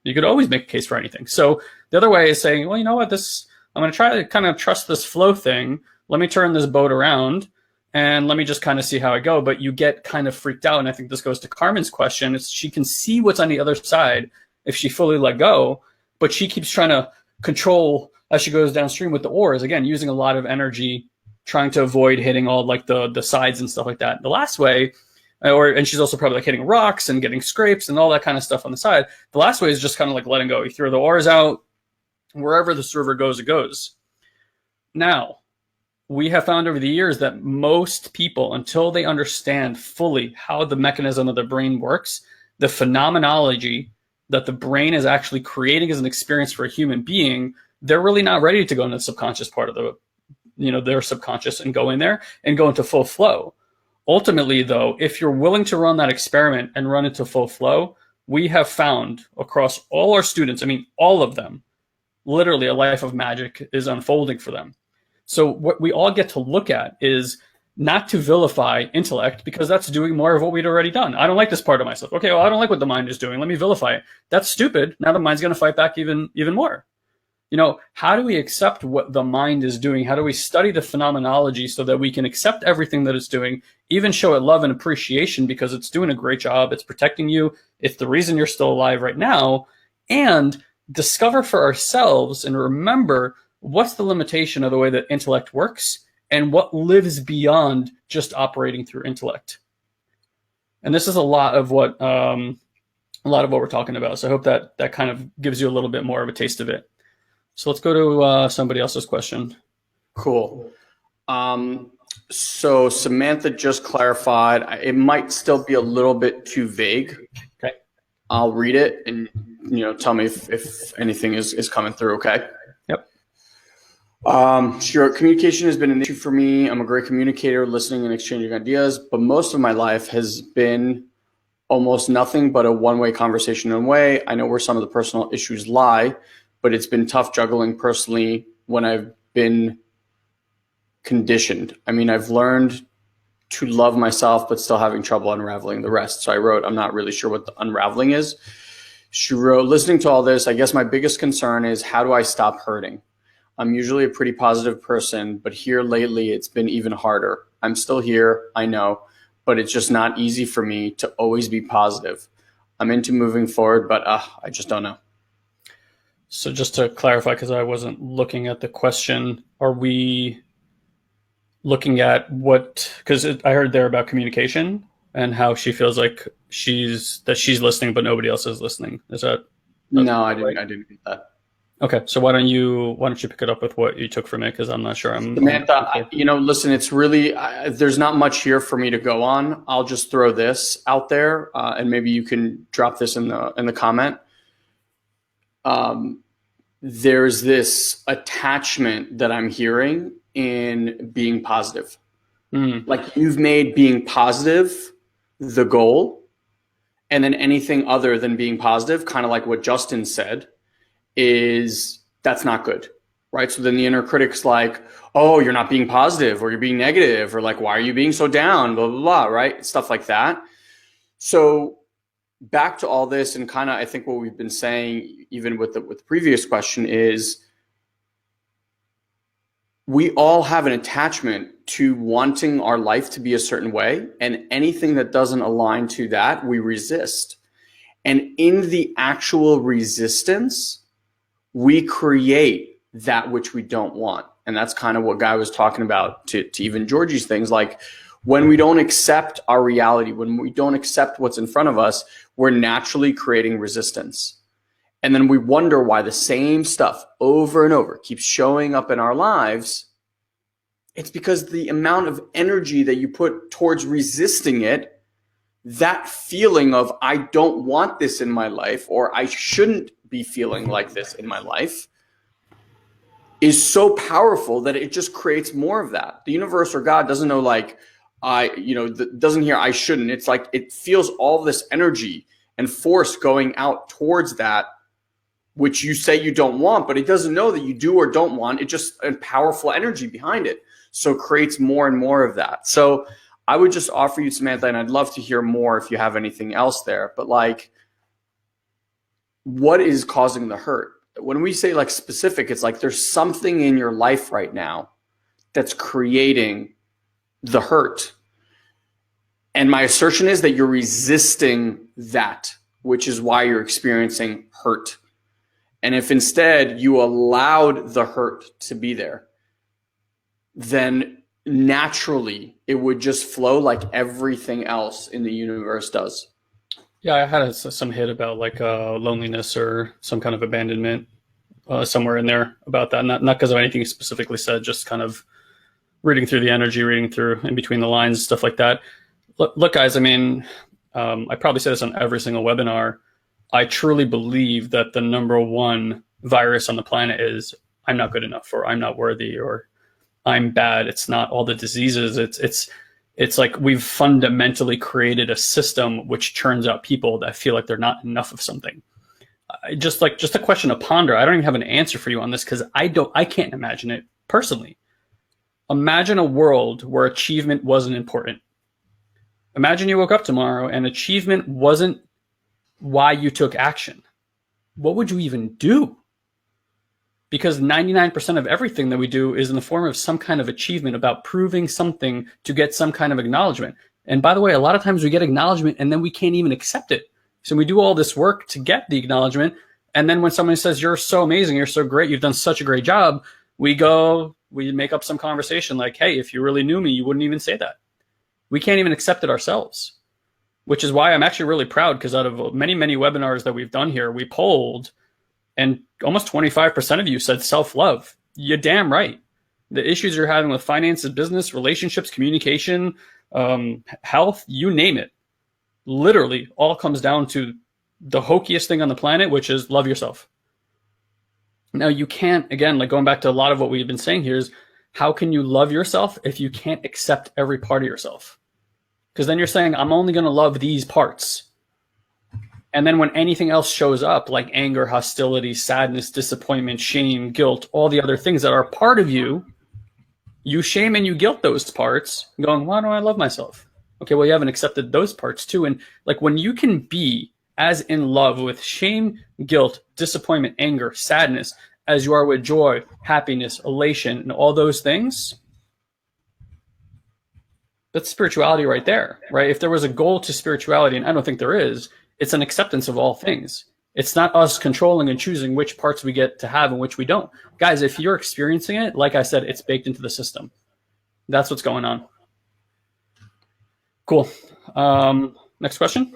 S2: You could always make a case for anything. So the other way is saying, well, you know what, I'm going to try to kind of trust this flow thing. Let me turn this boat around and let me just kind of see how I go. But you get kind of freaked out. And I think this goes to Carmen's question. She can see what's on the other side if she fully let go, but she keeps trying to control as she goes downstream with the oars, again, using a lot of energy, trying to avoid hitting all like the sides and stuff like that. The last way, and she's also probably like hitting rocks and getting scrapes and all that kind of stuff on the side. The last way is just kind of like letting go. You throw the oars out, wherever this river goes, it goes. Now, we have found over the years that most people, until they understand fully how the mechanism of the brain works, the phenomenology that the brain is actually creating as an experience for a human being, they're really not ready to go into the subconscious part of their subconscious and go in there and go into full flow. Ultimately, though, if you're willing to run that experiment and run into full flow, we have found across all our students, I mean, all of them, literally a life of magic is unfolding for them. So what we all get to look at is not to vilify intellect, because that's doing more of what we'd already done. I don't like this part of myself. Okay, well, I don't like what the mind is doing. Let me vilify it. That's stupid. Now the mind's going to fight back even more. How do we accept what the mind is doing? How do we study the phenomenology so that we can accept everything that it's doing, even show it love and appreciation because it's doing a great job. It's protecting you. It's the reason you're still alive right now. And discover for ourselves and remember what's the limitation of the way that intellect works and what lives beyond just operating through intellect. And this is a lot of what we're talking about. So I hope that kind of gives you a little bit more of a taste of it. So let's go to somebody else's question.
S1: Cool. So Samantha just clarified. It might still be a little bit too vague.
S2: Okay.
S1: I'll read it and tell me if anything is coming through. Okay.
S2: Yep.
S1: Sure. Communication has been an issue for me. I'm a great communicator, listening and exchanging ideas, but most of my life has been almost nothing but a one-way conversation in a way. I know where some of the personal issues lie, but it's been tough juggling personally when I've been conditioned. I mean, I've learned to love myself, but still having trouble unraveling the rest. So I wrote, I'm not really sure what the unraveling is. She wrote, listening to all this, I guess my biggest concern is how do I stop hurting? I'm usually a pretty positive person, but here lately it's been even harder. I'm still here, I know, but it's just not easy for me to always be positive. I'm into moving forward, but I just don't know.
S2: So just to clarify, because I wasn't looking at the question, are we looking at what, because I heard there about communication and how she feels like she's listening, but nobody else is listening. Is that?
S1: No, I didn't get that.
S2: Okay, so why don't you pick it up with what you took from it? Because I'm not sure.
S1: Samantha, listen, it's really there's not much here for me to go on. I'll just throw this out there, and maybe you can drop this in the comment. There's this attachment that I'm hearing in being positive. Like you've made being positive the goal, and then anything other than being positive, kind of like what Justin said, that's not good, right? So then the inner critic's like, oh, you're not being positive, or you're being negative, or like, why are you being so down, blah, blah, blah, right? Stuff like that. So back to all this, and kind of I think what we've been saying, even with the previous question, is we all have an attachment to wanting our life to be a certain way, and anything that doesn't align to that, we resist. And in the actual resistance, we create that which we don't want. And that's kind of what Guy was talking about to even Georgie's things. Like when we don't accept our reality, when we don't accept what's in front of us, we're naturally creating resistance. And then we wonder why the same stuff over and over keeps showing up in our lives. It's because the amount of energy that you put towards resisting it, that feeling of I don't want this in my life, or I shouldn't be feeling like this in my life, is so powerful that it just creates more of that. The universe or God doesn't know like doesn't hear I shouldn't. It's like it feels all this energy and force going out towards that which you say you don't want, but it doesn't know that you do or don't want. It just a powerful energy behind it. So it creates more and more of that. So I would just offer you, Samantha, and I'd love to hear more if you have anything else there, but like, what is causing the hurt? When we say like specific, it's like there's something in your life right now that's creating the hurt. And my assertion is that you're resisting that, which is why you're experiencing hurt. And if instead you allowed the hurt to be there, then naturally it would just flow like everything else in the universe does.
S2: Yeah, I had some hit about like loneliness or some kind of abandonment somewhere in there about that. Not because of anything specifically said, just kind of reading through the energy, reading through in between the lines, stuff like that. Look, guys, I mean, I probably say this on every single webinar. I truly believe that the number one virus on the planet is I'm not good enough, or I'm not worthy, or I'm bad. It's not all the diseases. It's like we've fundamentally created a system which churns out people that feel like they're not enough of something. Just a question to ponder. I don't even have an answer for you on this because I can't imagine it personally. Imagine a world where achievement wasn't important. Imagine you woke up tomorrow and achievement wasn't why you took action. What would you even do? Because 99% of everything that we do is in the form of some kind of achievement, about proving something to get some kind of acknowledgement. And by the way, a lot of times we get acknowledgement and then we can't even accept it. So we do all this work to get the acknowledgement. And then when someone says, you're so amazing, you're so great, you've done such a great job, we make up some conversation like, hey, if you really knew me, you wouldn't even say that. We can't even accept it ourselves, which is why I'm actually really proud, because out of many, many webinars that we've done here, we polled and almost 25% of you said self-love. You're damn right. The issues you're having with finances, business, relationships, communication, health, you name it, literally all comes down to the hokiest thing on the planet, which is love yourself. Now you can't, again, like going back to a lot of what we've been saying here, is how can you love yourself if you can't accept every part of yourself? Because then you're saying, I'm only going to love these parts. And then when anything else shows up, like anger, hostility, sadness, disappointment, shame, guilt, all the other things that are part of you, You shame and you guilt those parts, going, why don't I love myself? Okay, well, you haven't accepted those parts too. And like when you can be as in love with shame, guilt, disappointment, anger, sadness, as you are with joy, happiness, elation, and all those things, that's spirituality right there, right? If there was a goal to spirituality, and I don't think there is, it's an acceptance of all things. It's not us controlling and choosing which parts we get to have and which we don't. Guys, if you're experiencing it, like I said, it's baked into the system. That's what's going on. Cool. Next question.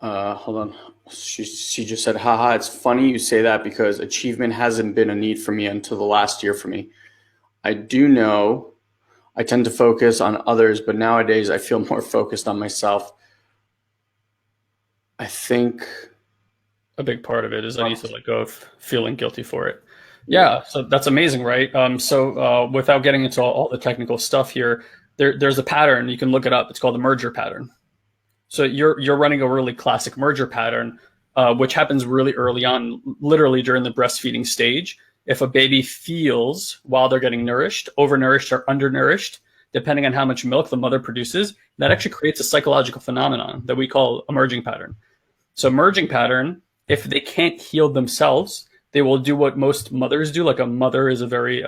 S1: Hold on. She just said, haha, it's funny you say that because achievement hasn't been a need for me until the last year for me. I do know I tend to focus on others, but nowadays I feel more focused on myself. I think
S2: a big part of it is I need to let go of feeling guilty for it. Yeah, so that's amazing, right? So without getting into all the technical stuff here, there's a pattern. You can look it up. It's called the merger pattern. So you're running a really classic merger pattern, which happens really early on, literally during the breastfeeding stage. If a baby feels while they're getting nourished, overnourished or undernourished, depending on how much milk the mother produces, that actually creates a psychological phenomenon that we call a merging pattern. So merging pattern, if they can't heal themselves, they will do what most mothers do. Like a mother is a very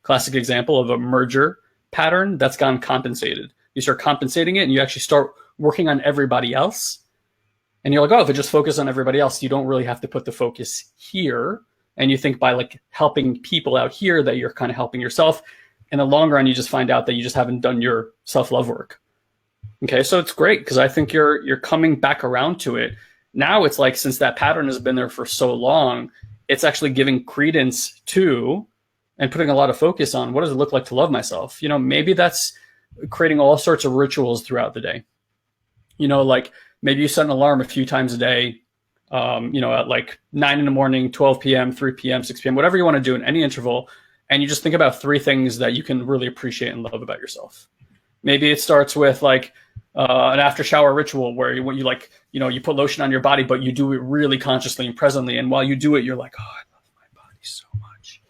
S2: classic example of a merger pattern that's gone compensated. You start compensating it and you actually start working on everybody else. And you're like, oh, if I just focus on everybody else, you don't really have to put the focus here. And you think by like helping people out here that you're kind of helping yourself. In the long run, you just find out that you just haven't done your self-love work. Okay, so it's great because I think you're coming back around to it. Now it's like, since that pattern has been there for so long, it's actually giving credence to and putting a lot of focus on what does it look like to love myself? You know, maybe that's creating all sorts of rituals throughout the day. You know, like maybe you set an alarm a few times a day, you know, at like 9 in the morning, 12 p.m., 3 p.m., 6 p.m., whatever you want to do in any interval. And you just think about 3 things that you can really appreciate and love about yourself. Maybe it starts with like an after shower ritual where you like, you know, you put lotion on your body, but you do it really consciously and presently. And while you do it, you're like, oh, I love my body so much.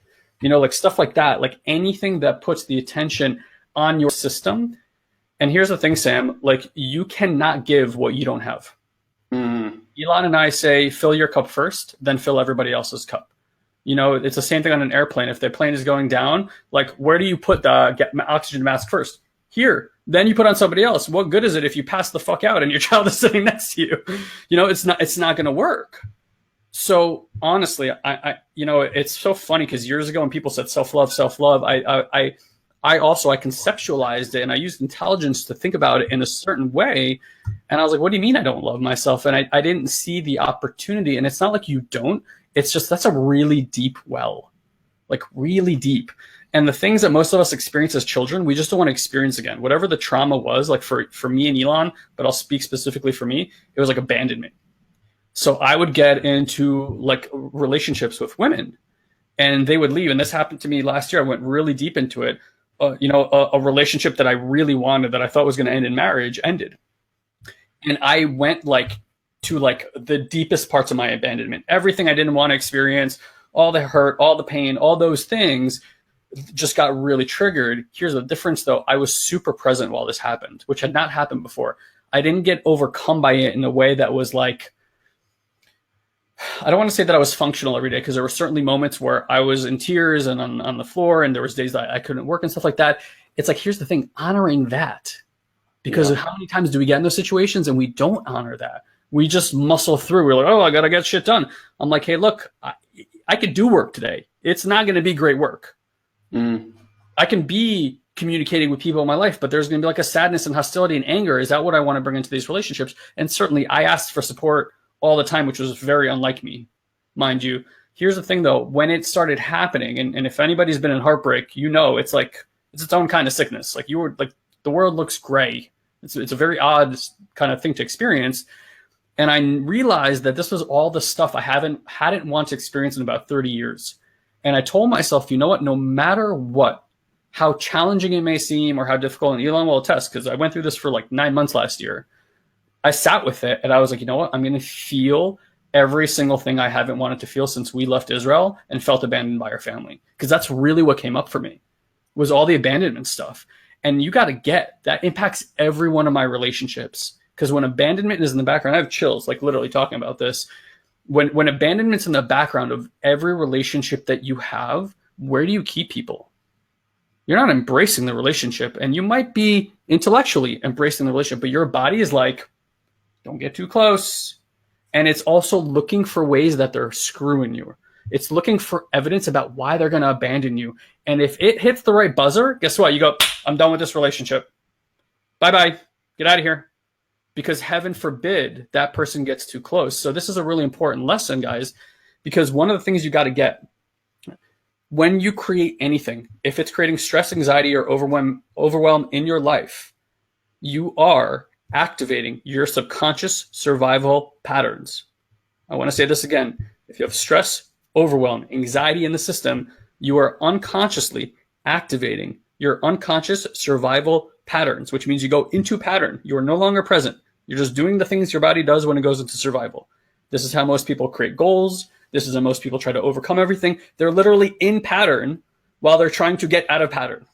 S2: You know, like stuff like that, like anything that puts the attention on your system. And here's the thing, Sam, like you cannot give what you don't have. Elon and I say, fill your cup first, then fill everybody else's cup. You know, it's the same thing on an airplane. If the plane is going down, like where do you put the oxygen mask first? Here. Then you put on somebody else. What good is it if you pass the fuck out and your child is sitting next to you? You know, it's not going to work. So honestly, I you know, it's so funny because years ago when people said self-love, I conceptualized it and I used intelligence to think about it in a certain way. And I was like, what do you mean I don't love myself? And I didn't see the opportunity. And it's not like you don't. It's just that's a really deep well, like really deep. And the things that most of us experience as children, we just don't want to experience again. Whatever the trauma was, like for me and Elon, but I'll speak specifically for me, it was like abandonment. So I would get into like relationships with women and they would leave. And this happened to me last year. I went really deep into it. You know, a relationship that I really wanted, that I thought was going to end in marriage, ended. And I went like to like the deepest parts of my abandonment. Everything I didn't want to experience, all the hurt, all the pain, all those things just got really triggered. Here's the difference though. I was super present while this happened, which had not happened before. I didn't get overcome by it in a way that was like, I don't want to say that I was functional every day because there were certainly moments where I was in tears and on the floor, and there was days that I couldn't work and stuff like that. It's like, here's the thing, honoring that, because how many times do we get in those situations and we don't honor that? We just muscle through. We're like, oh, I got to get shit done. I'm like, hey, look, I could do work today. It's not going to be great work. I can be communicating with people in my life, but there's going to be like a sadness and hostility and anger. Is that what I want to bring into these relationships? And certainly I asked for support all the time, which was very unlike me, mind you. Here's the thing though, when it started happening, and if anybody's been in heartbreak, you know, it's like, it's its own kind of sickness. Like you were like, the world looks gray. It's a very odd kind of thing to experience. And I realized that this was all the stuff I hadn't wanted to experience in about 30 years. And I told myself, you know what, no matter what, how challenging it may seem or how difficult, and Elon will attest, because I went through this for like 9 months last year. I sat with it and I was like, you know what? I'm going to feel every single thing I haven't wanted to feel since we left Israel and felt abandoned by our family. Because that's really what came up for me. was all the abandonment stuff. And you got to get that impacts every one of my relationships. Because when abandonment is in the background, I have chills, like literally talking about this. When abandonment's in the background of every relationship that you have, where do you keep people? You're not embracing the relationship, and you might be intellectually embracing the relationship, but your body is like, don't get too close. And it's also looking for ways that they're screwing you. It's looking for evidence about why they're going to abandon you. And if it hits the right buzzer, guess what? You go, I'm done with this relationship. Bye-bye. Get out of here. Because heaven forbid that person gets too close. So this is a really important lesson, guys, because one of the things you got to get when you create anything, if it's creating stress, anxiety, or overwhelm in your life, you are activating your subconscious survival patterns. I want to say this again. If you have stress, overwhelm, anxiety in the system, you are unconsciously activating your unconscious survival patterns, which means you go into pattern. You are no longer present. You're just doing the things your body does when it goes into survival. This is how most people create goals. This is how most people try to overcome everything. They're literally in pattern while they're trying to get out of pattern.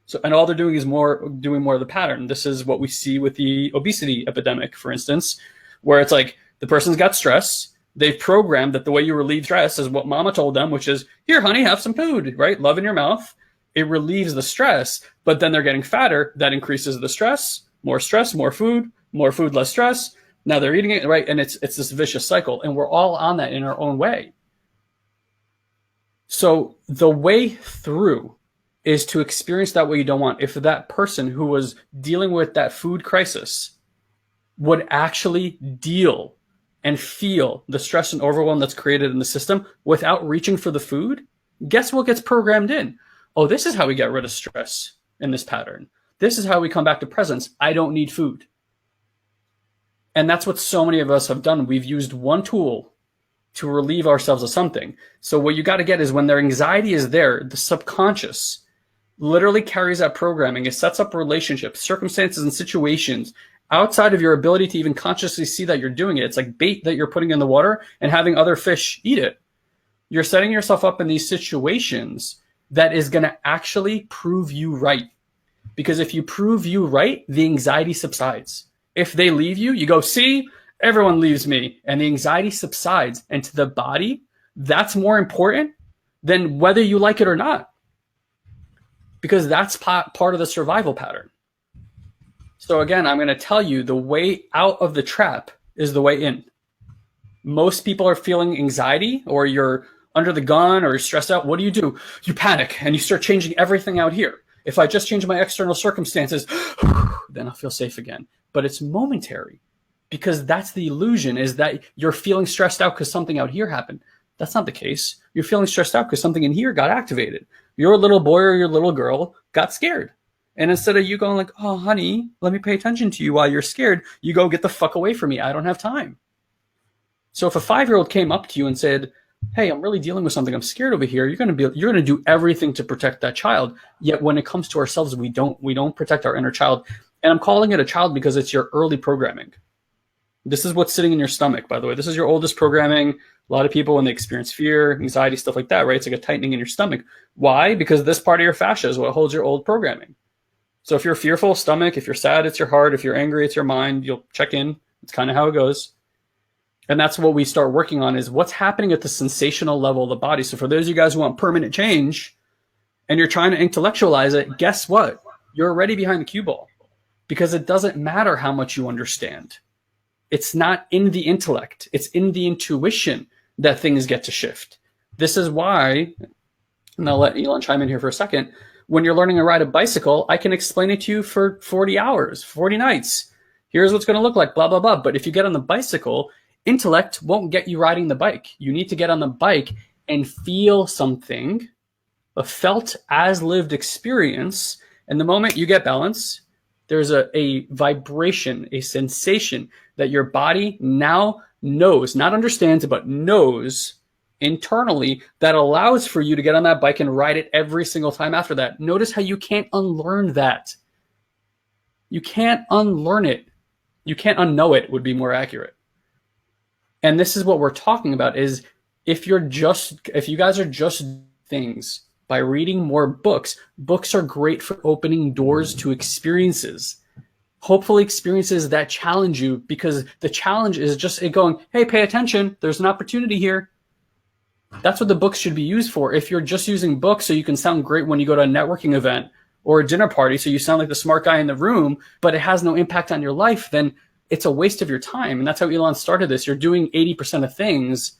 S2: So, and all they're doing is doing more of the pattern. This is what we see with the obesity epidemic, for instance, where it's like the person's got stress. They've programmed that the way you relieve stress is what mama told them, which is, here, honey, have some food, right? Love in your mouth. It relieves the stress, but then they're getting fatter. That increases the stress, more food, less stress. Now they're eating it, right? And it's this vicious cycle. And we're all on that in our own way. So the way through is to experience that way you don't want. If that person who was dealing with that food crisis would actually deal and feel the stress and overwhelm that's created in the system without reaching for the food, guess what gets programmed in? Oh, this is how we get rid of stress in this pattern. This is how we come back to presence. I don't need food. And that's what so many of us have done. We've used one tool to relieve ourselves of something. So what you got to get is when their anxiety is there, the subconscious literally carries that programming. It sets up relationships, circumstances, and situations outside of your ability to even consciously see that you're doing it. It's like bait that you're putting in the water and having other fish eat it. You're setting yourself up in these situations that is going to actually prove you right. Because if you prove you right, the anxiety subsides. If they leave you, you go, see, everyone leaves me. And the anxiety subsides. And to the body, that's more important than whether you like it or not. Because that's part of the survival pattern. So again, I'm going to tell you the way out of the trap is the way in. Most people are feeling anxiety, or you're under the gun, or you're stressed out. What do? You panic and you start changing everything out here. If I just change my external circumstances, then I'll feel safe again. But it's momentary, because that's the illusion, is that you're feeling stressed out because something out here happened. That's not the case. You're feeling stressed out because something in here got activated. Your little boy or your little girl got scared. And instead of you going like, oh, honey, let me pay attention to you while you're scared, you go, get the fuck away from me. I don't have time. So if a 5-year-old came up to you and said, hey, I'm really dealing with something, I'm scared over here, you're going to do everything to protect that child. Yet when it comes to ourselves, we don't protect our inner child. And I'm calling it a child because it's your early programming. This is what's sitting in your stomach, by the way. This is your oldest programming. A lot of people, when they experience fear, anxiety, stuff like that, right? It's like a tightening in your stomach. Why? Because this part of your fascia is what holds your old programming. So if you're fearful, stomach. If you're sad, it's your heart. If you're angry, it's your mind. You'll check in. It's kind of how it goes. And that's what we start working on, is what's happening at the sensational level of the body. So for those of you guys who want permanent change and you're trying to intellectualize it, guess what? You're already behind the cue ball, because it doesn't matter how much you understand. It's not in the intellect. It's in the intuition that things get to shift. This is why, and I'll let Elon chime in here for a second, when you're learning to ride a bicycle, I can explain it to you for 40 hours, 40 nights. Here's what's going to look like, blah, blah, blah. But if you get on the bicycle, intellect won't get you riding the bike. You need to get on the bike and feel something, a felt as lived experience. And the moment you get balance, there's a vibration, a sensation that your body now knows, not understands, but knows internally, that allows for you to get on that bike and ride it every single time after that. Notice how you can't unlearn that. You can't unlearn it. You can't unknow it, would be more accurate. And this is what we're talking about, is if you guys are just things by reading more books. Books are great for opening doors to experiences. Hopefully experiences that challenge you, because the challenge is just it going, hey, pay attention. There's an opportunity here. That's what the books should be used for. If you're just using books so you can sound great when you go to a networking event or a dinner party, so you sound like the smart guy in the room, but it has no impact on your life, then it's a waste of your time. And that's how Elon started this. You're doing 80% of things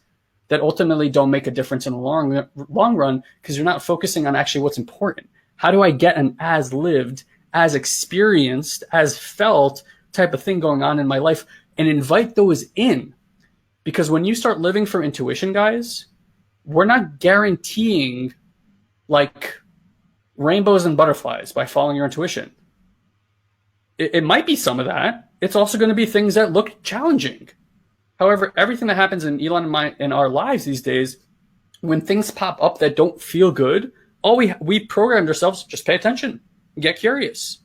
S2: that ultimately don't make a difference in the long run, because you're not focusing on actually what's important. How do I get an as lived, as experienced, as felt type of thing going on in my life, and invite those in? Because when you start living from intuition, guys, we're not guaranteeing like rainbows and butterflies by following your intuition. It might be some of that. It's also going to be things that look challenging. However, everything that happens in Elon and in our lives these days, when things pop up that don't feel good, we programmed ourselves, just pay attention, get curious,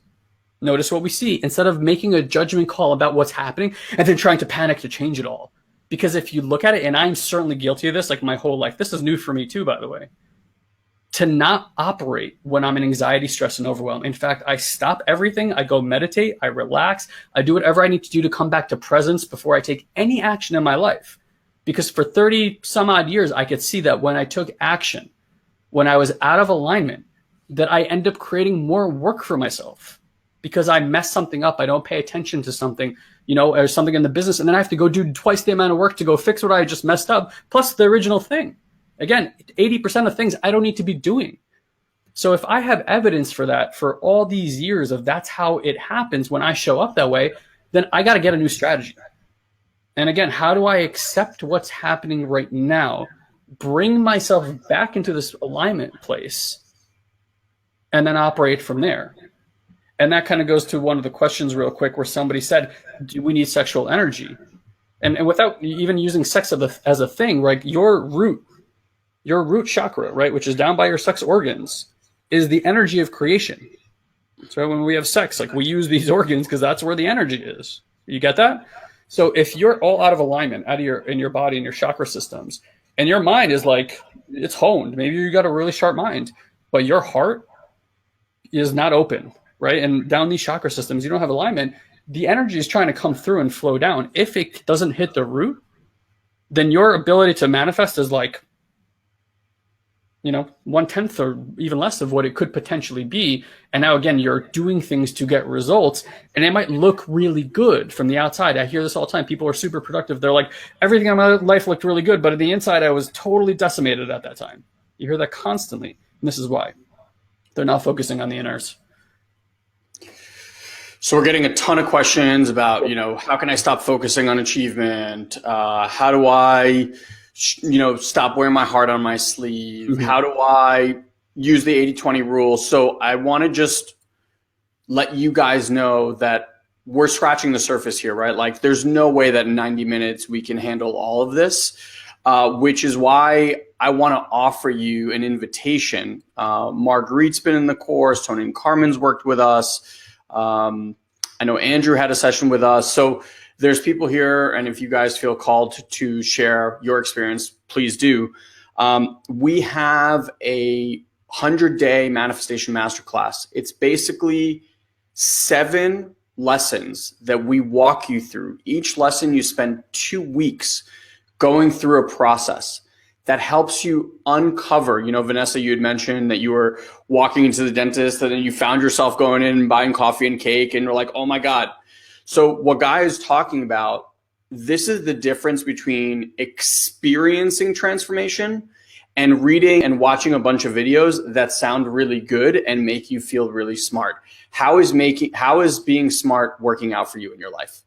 S2: notice what we see, instead of making a judgment call about what's happening and then trying to panic to change it all. Because if you look at it, and I'm certainly guilty of this, like my whole life, this is new for me too, by the way, to not operate when I'm in anxiety, stress, and overwhelm. In fact, I stop everything. I go meditate. I relax. I do whatever I need to do to come back to presence before I take any action in my life. Because for 30 some odd years, I could see that when I took action, when I was out of alignment, that I end up creating more work for myself because I mess something up. I don't pay attention to something, or something in the business. And then I have to go do twice the amount of work to go fix what I just messed up, plus the original thing. Again, 80% of things I don't need to be doing. So if I have evidence for that for all these years of that's how it happens when I show up that way, then I got to get a new strategy. And again, how do I accept what's happening right now, bring myself back into this alignment place, and then operate from there? And that kind of goes to one of the questions real quick where somebody said, do we need sexual energy? And without even using sex as a thing, right? Your root chakra, right, which is down by your sex organs, is the energy of creation. So when we have sex, like we use these organs because that's where the energy is. You get that? So if you're all out of alignment, in your body and your chakra systems, and your mind is like, it's honed, maybe you got a really sharp mind, but your heart is not open, right? And down these chakra systems, you don't have alignment. The energy is trying to come through and flow down. If it doesn't hit the root, then your ability to manifest is like, 1/10 or even less of what it could potentially be. And now again, you're doing things to get results, and it might look really good from the outside. I hear this all the time. People are super productive. They're like, everything in my life looked really good, but on the inside, I was totally decimated at that time. You hear that constantly. And this is why they're not focusing on the inners.
S1: So we're getting a ton of questions about, how can I stop focusing on achievement? How do I stop wearing my heart on my sleeve? Mm-hmm. How do I use the 80-20 rule? So I want to just let you guys know that we're scratching the surface here, right? Like there's no way that in 90 minutes we can handle all of this, which is why I want to offer you an invitation. Marguerite's been in the course. Tony and Carmen's worked with us. I know Andrew had a session with us. So there's people here, and if you guys feel called to share your experience, please do. We have a 100-day manifestation masterclass. It's basically 7 lessons that we walk you through. Each lesson you spend 2 weeks going through a process that helps you uncover. Vanessa, you had mentioned that you were walking into the dentist and then you found yourself going in and buying coffee and cake, and you're like, oh my God. So what Guy is talking about, this is the difference between experiencing transformation and reading and watching a bunch of videos that sound really good and make you feel really smart. How is being smart working out for you in your life?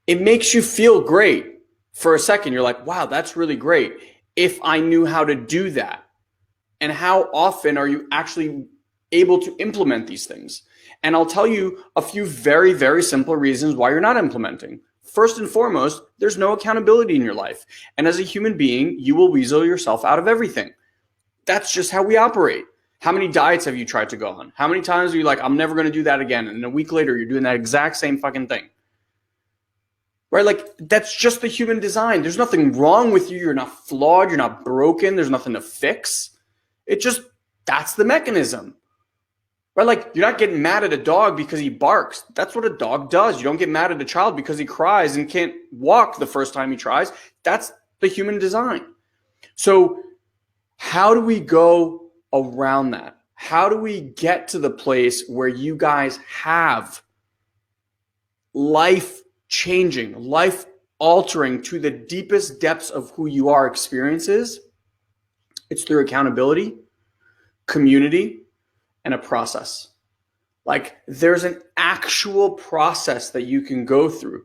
S1: It makes you feel great. For a second, you're like, wow, that's really great. If I knew how to do that. And how often are you actually able to implement these things? And I'll tell you a few very, very simple reasons why you're not implementing. First and foremost, there's no accountability in your life. And as a human being, you will weasel yourself out of everything. That's just how we operate. How many diets have you tried to go on? How many times are you like, I'm never going to do that again? And a week later, you're doing that exact same fucking thing. right? Like that's just the human design. There's nothing wrong with you. You're not flawed. You're not broken. There's nothing to fix. It just, that's the mechanism, right? Like you're not getting mad at a dog because he barks. That's what a dog does. You don't get mad at a child because he cries and can't walk the first time he tries. That's the human design. So how do we go around that? How do we get to the place where you guys have life changing, life altering to the deepest depths of who you are experiences? It's through accountability, community, and a process. Like there's an actual process that you can go through.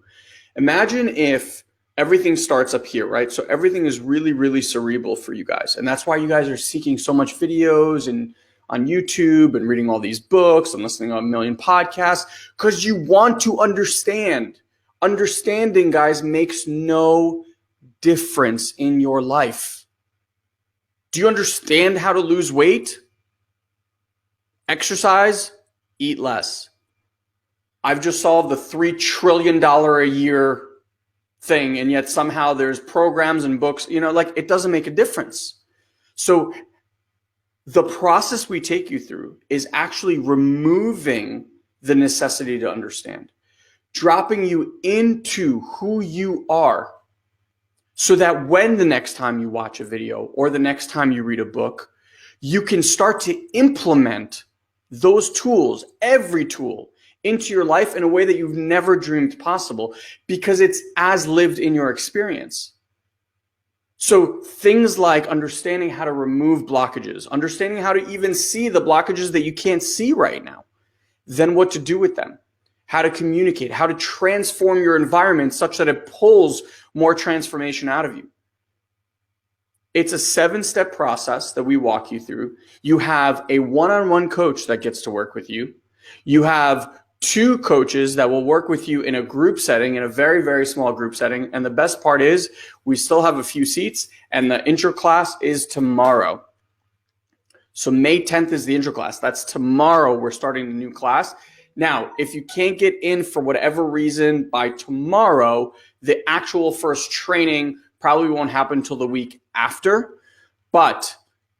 S1: Imagine if everything starts up here, right? So everything is really, really cerebral for you guys. And that's why you guys are seeking so much videos and on YouTube and reading all these books and listening to a million podcasts, because you want to understand. Understanding, guys, makes no difference in your life. Do you understand how to lose weight? Exercise, eat less. I've just solved the $3 trillion a year thing, and yet somehow there's programs and books, like it doesn't make a difference. So the process we take you through is actually removing the necessity to understand, dropping you into who you are, so that when the next time you watch a video or the next time you read a book, you can start to implement those tools, every tool, into your life in a way that you've never dreamed possible, because it's as lived in your experience. So things like understanding how to remove blockages, understanding how to even see the blockages that you can't see right now, then what to do with them, how to communicate, how to transform your environment such that it pulls more transformation out of you. It's a 7-step process that we walk you through. You have a one-on-one coach that gets to work with you. You have 2 coaches that will work with you in a group setting, in a very, very small group setting. And the best part is we still have a few seats, and the intro class is tomorrow. So May 10th is the intro class. That's tomorrow. We're starting a new class. Now, if you can't get in for whatever reason by tomorrow, the actual first training probably won't happen until the week after. But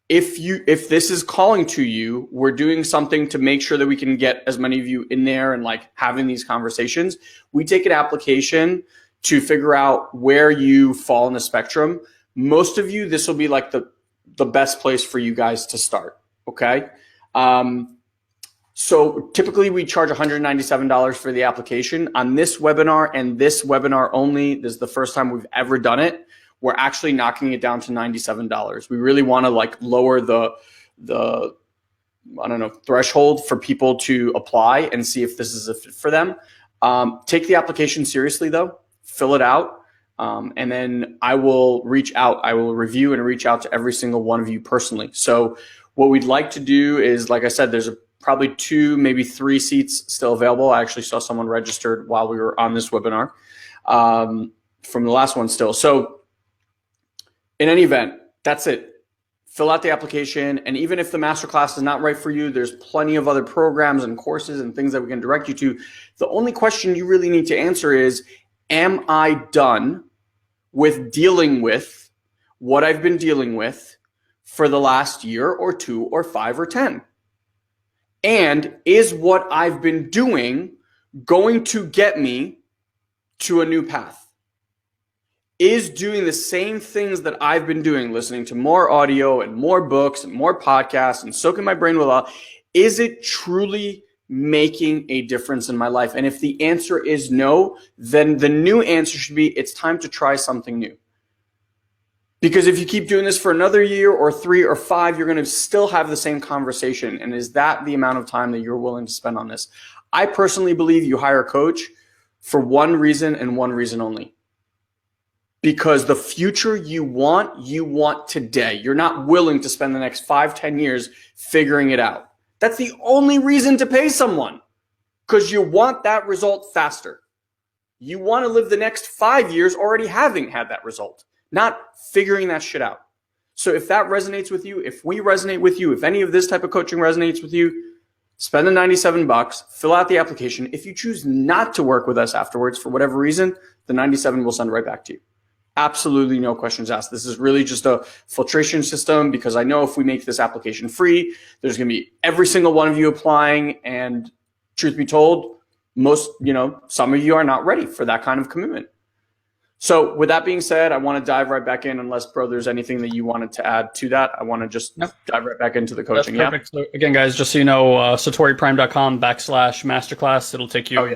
S1: if this is calling to you, we're doing something to make sure that we can get as many of you in there and like having these conversations. We take an application to figure out where you fall in the spectrum. Most of you, this will be like the best place for you guys to start. Okay. So typically we charge $197 for the application. On this webinar and this webinar only, this is the first time we've ever done it, we're actually knocking it down to $97. We really want to like lower the threshold for people to apply and see if this is a fit for them. Take the application seriously though, fill it out. And then I will reach out. I will review and reach out to every single one of you personally. So what we'd like to do is, like I said, there's probably 2, maybe 3 seats still available. I actually saw someone registered while we were on this webinar from the last one still. So in any event, that's it. Fill out the application. And even if the masterclass is not right for you, there's plenty of other programs and courses and things that we can direct you to. The only question you really need to answer is, am I done with dealing with what I've been dealing with for the last year or 2 or 5 or 10? And is what I've been doing going to get me to a new path? Is doing the same things that I've been doing, listening to more audio and more books and more podcasts and soaking my brain with all, is it truly making a difference in my life? And if the answer is no, then the new answer should be, it's time to try something new. Because if you keep doing this for another year or 3 or 5, you're going to still have the same conversation. And is that the amount of time that you're willing to spend on this? I personally believe you hire a coach for one reason and one reason only. Because the future you want today. You're not willing to spend the next 5, 10 years figuring it out. That's the only reason to pay someone, because you want that result faster. You want to live the next 5 years already having had that result, not figuring that shit out. So if that resonates with you, if we resonate with you, if any of this type of coaching resonates with you, Spend the $97, fill out the application. If you choose not to work with us afterwards for whatever reason, the 97 will send right back to you. Absolutely no questions asked. This is really just a filtration system because I know if we make this application free, there's going to be every single one of you applying. And truth be told, some of you are not ready for that kind of commitment. So with that being said, I want to dive right back in unless, bro, there's anything that you wanted to add to that. I want to just dive right back into the coaching.
S2: That's perfect. So again, guys, just so you know, satoriprime.com/masterclass. It'll take you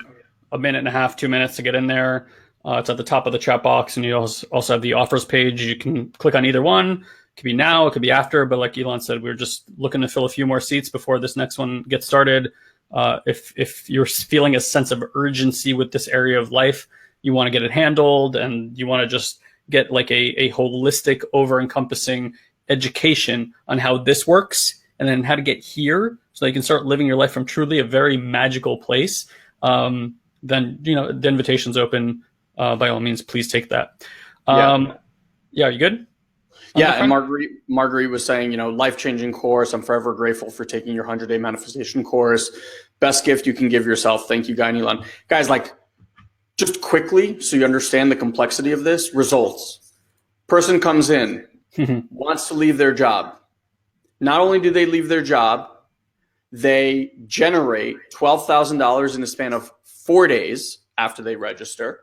S2: a minute and a half, 2 minutes to get in there. It's at the top of the chat box, and you also have the offers page. You can click on either one. It could be now, it could be after, but like Elon said, we're just looking to fill a few more seats before this next one gets started. If you're feeling a sense of urgency with this area of life, you want to get it handled, and you want to just get like a holistic, over-encompassing education on how this works, and then how to get here so that you can start living your life from truly a very magical place, then the invitation's open. By all means, please take that. Yeah, you good?
S1: Yeah, and Marguerite was saying, life-changing course. I'm forever grateful for taking your 100-day manifestation course. Best gift you can give yourself. Thank you, Guy and Elon. Guys, just quickly, so you understand the complexity of this, results. Person comes in, wants to leave their job. Not only do they leave their job, they generate $12,000 in the span of 4 days after they register,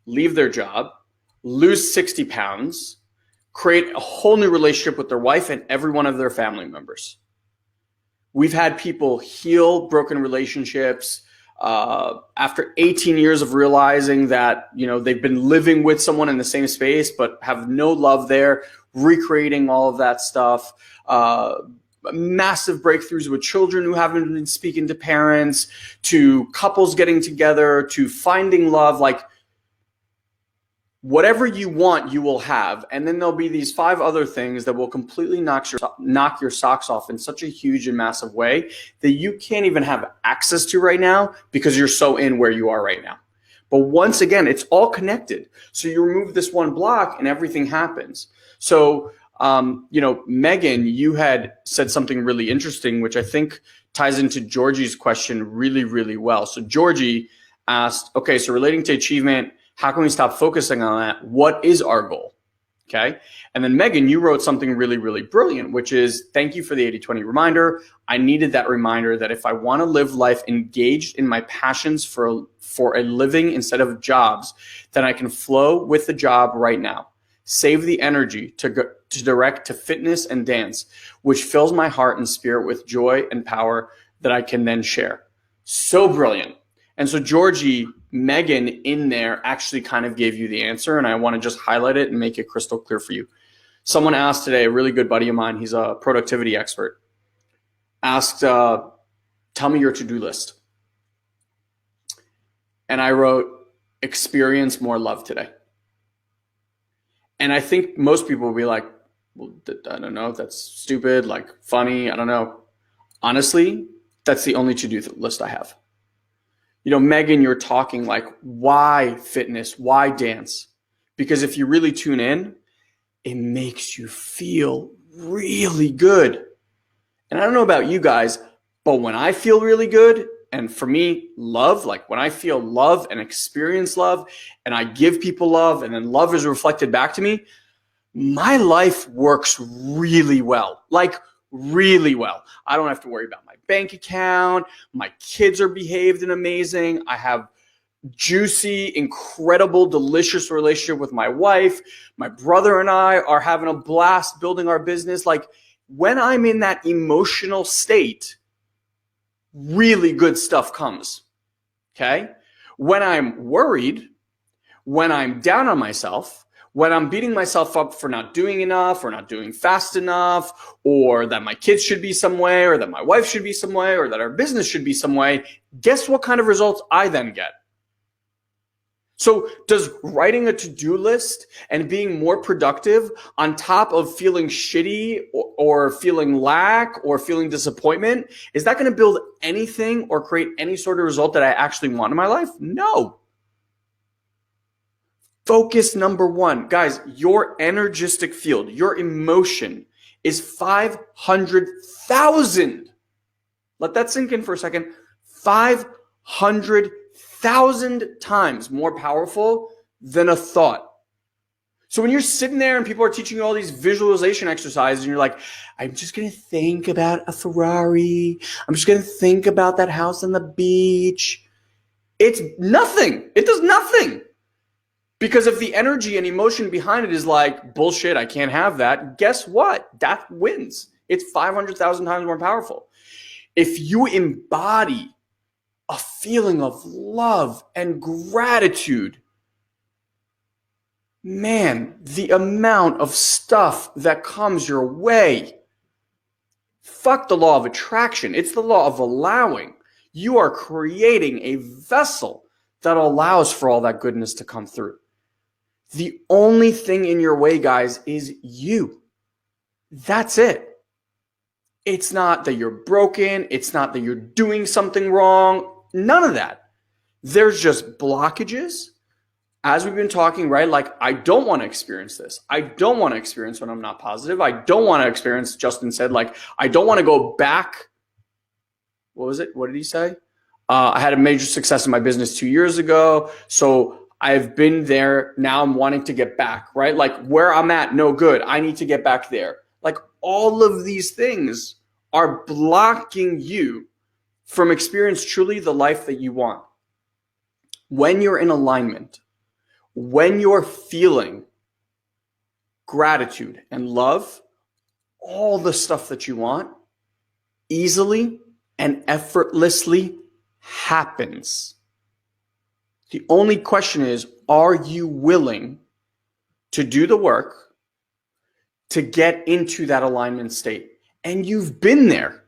S1: leave their job, lose 60 pounds, create a whole new relationship with their wife and every one of their family members. We've had people heal broken relationships, after 18 years of realizing that, they've been living with someone in the same space, but have no love there, recreating all of that stuff, massive breakthroughs with children who haven't been speaking to parents, to couples getting together, to finding love, whatever you want, you will have. And then there'll be these 5 other things that will completely knock your socks off in such a huge and massive way that you can't even have access to right now because you're so in where you are right now. But once again, it's all connected. So you remove this one block and everything happens. So, Megan, you had said something really interesting, which I think ties into Georgie's question really, really well. So Georgie asked, okay, so relating to achievement, how can we stop focusing on that? What is our goal? Okay. And then Megan, you wrote something really, really brilliant, which is thank you for the 80-20 reminder. I needed that reminder that if I want to live life engaged in my passions for a living instead of jobs, then I can flow with the job right now. Save the energy to direct to fitness and dance, which fills my heart and spirit with joy and power that I can then share. So brilliant. And so Georgie, Megan in there actually kind of gave you the answer, and I want to just highlight it and make it crystal clear for you. Someone asked today, a really good buddy of mine, he's a productivity expert, asked, tell me your to-do list. And I wrote, experience more love today. And I think most people will be like, well, I don't know, that's stupid, funny, I don't know. Honestly, that's the only to-do list I have. Megan, you're talking why fitness? Why dance? Because if you really tune in, it makes you feel really good. And I don't know about you guys, but when I feel really good, and for me, love, when I feel love and experience love, and I give people love, and then love is reflected back to me, my life works really well. Really well. I don't have to worry about my bank account. My kids are behaved and amazing. I have juicy, incredible, delicious relationship with my wife. My brother and I are having a blast building our business. When I'm in that emotional state, really good stuff comes. Okay? When I'm worried, when I'm down on myself, when I'm beating myself up for not doing enough or not doing fast enough, or that my kids should be some way, or that my wife should be some way, or that our business should be some way, guess what kind of results I then get? So does writing a to-do list and being more productive on top of feeling shitty or feeling lack or feeling disappointment, is that going to build anything or create any sort of result that I actually want in my life? No. Focus number 1. Guys, your energistic field, your emotion is 500,000. Let that sink in for a second. 500,000 times more powerful than a thought. So when you're sitting there and people are teaching you all these visualization exercises and you're like, I'm just going to think about a Ferrari. I'm just going to think about that house on the beach. It's nothing. It does nothing. Because if the energy and emotion behind it is like, bullshit, I can't have that, guess what? That wins. It's 500,000 times more powerful. If you embody a feeling of love and gratitude, man, the amount of stuff that comes your way. Fuck the law of attraction. It's the law of allowing. You are creating a vessel that allows for all that goodness to come through. The only thing in your way, guys, is you. That's it. It's not that you're broken. It's not that you're doing something wrong. None of that. There's just blockages. As we've been talking, right? Like, I don't want to experience this. I don't want to experience when I'm not positive. I don't want to experience, Justin said, like, I don't want to go back. What was it? What did he say? I had a major success in my business 2 years ago. So I've been there. Now I'm wanting to get back, right? Like, where I'm at, no good. I need to get back there. Like, all of these things are blocking you from experiencing truly the life that you want. When you're in alignment, when you're feeling gratitude and love, all the stuff that you want easily and effortlessly happens. The only question is, are you willing to do the work to get into that alignment state? And you've been there.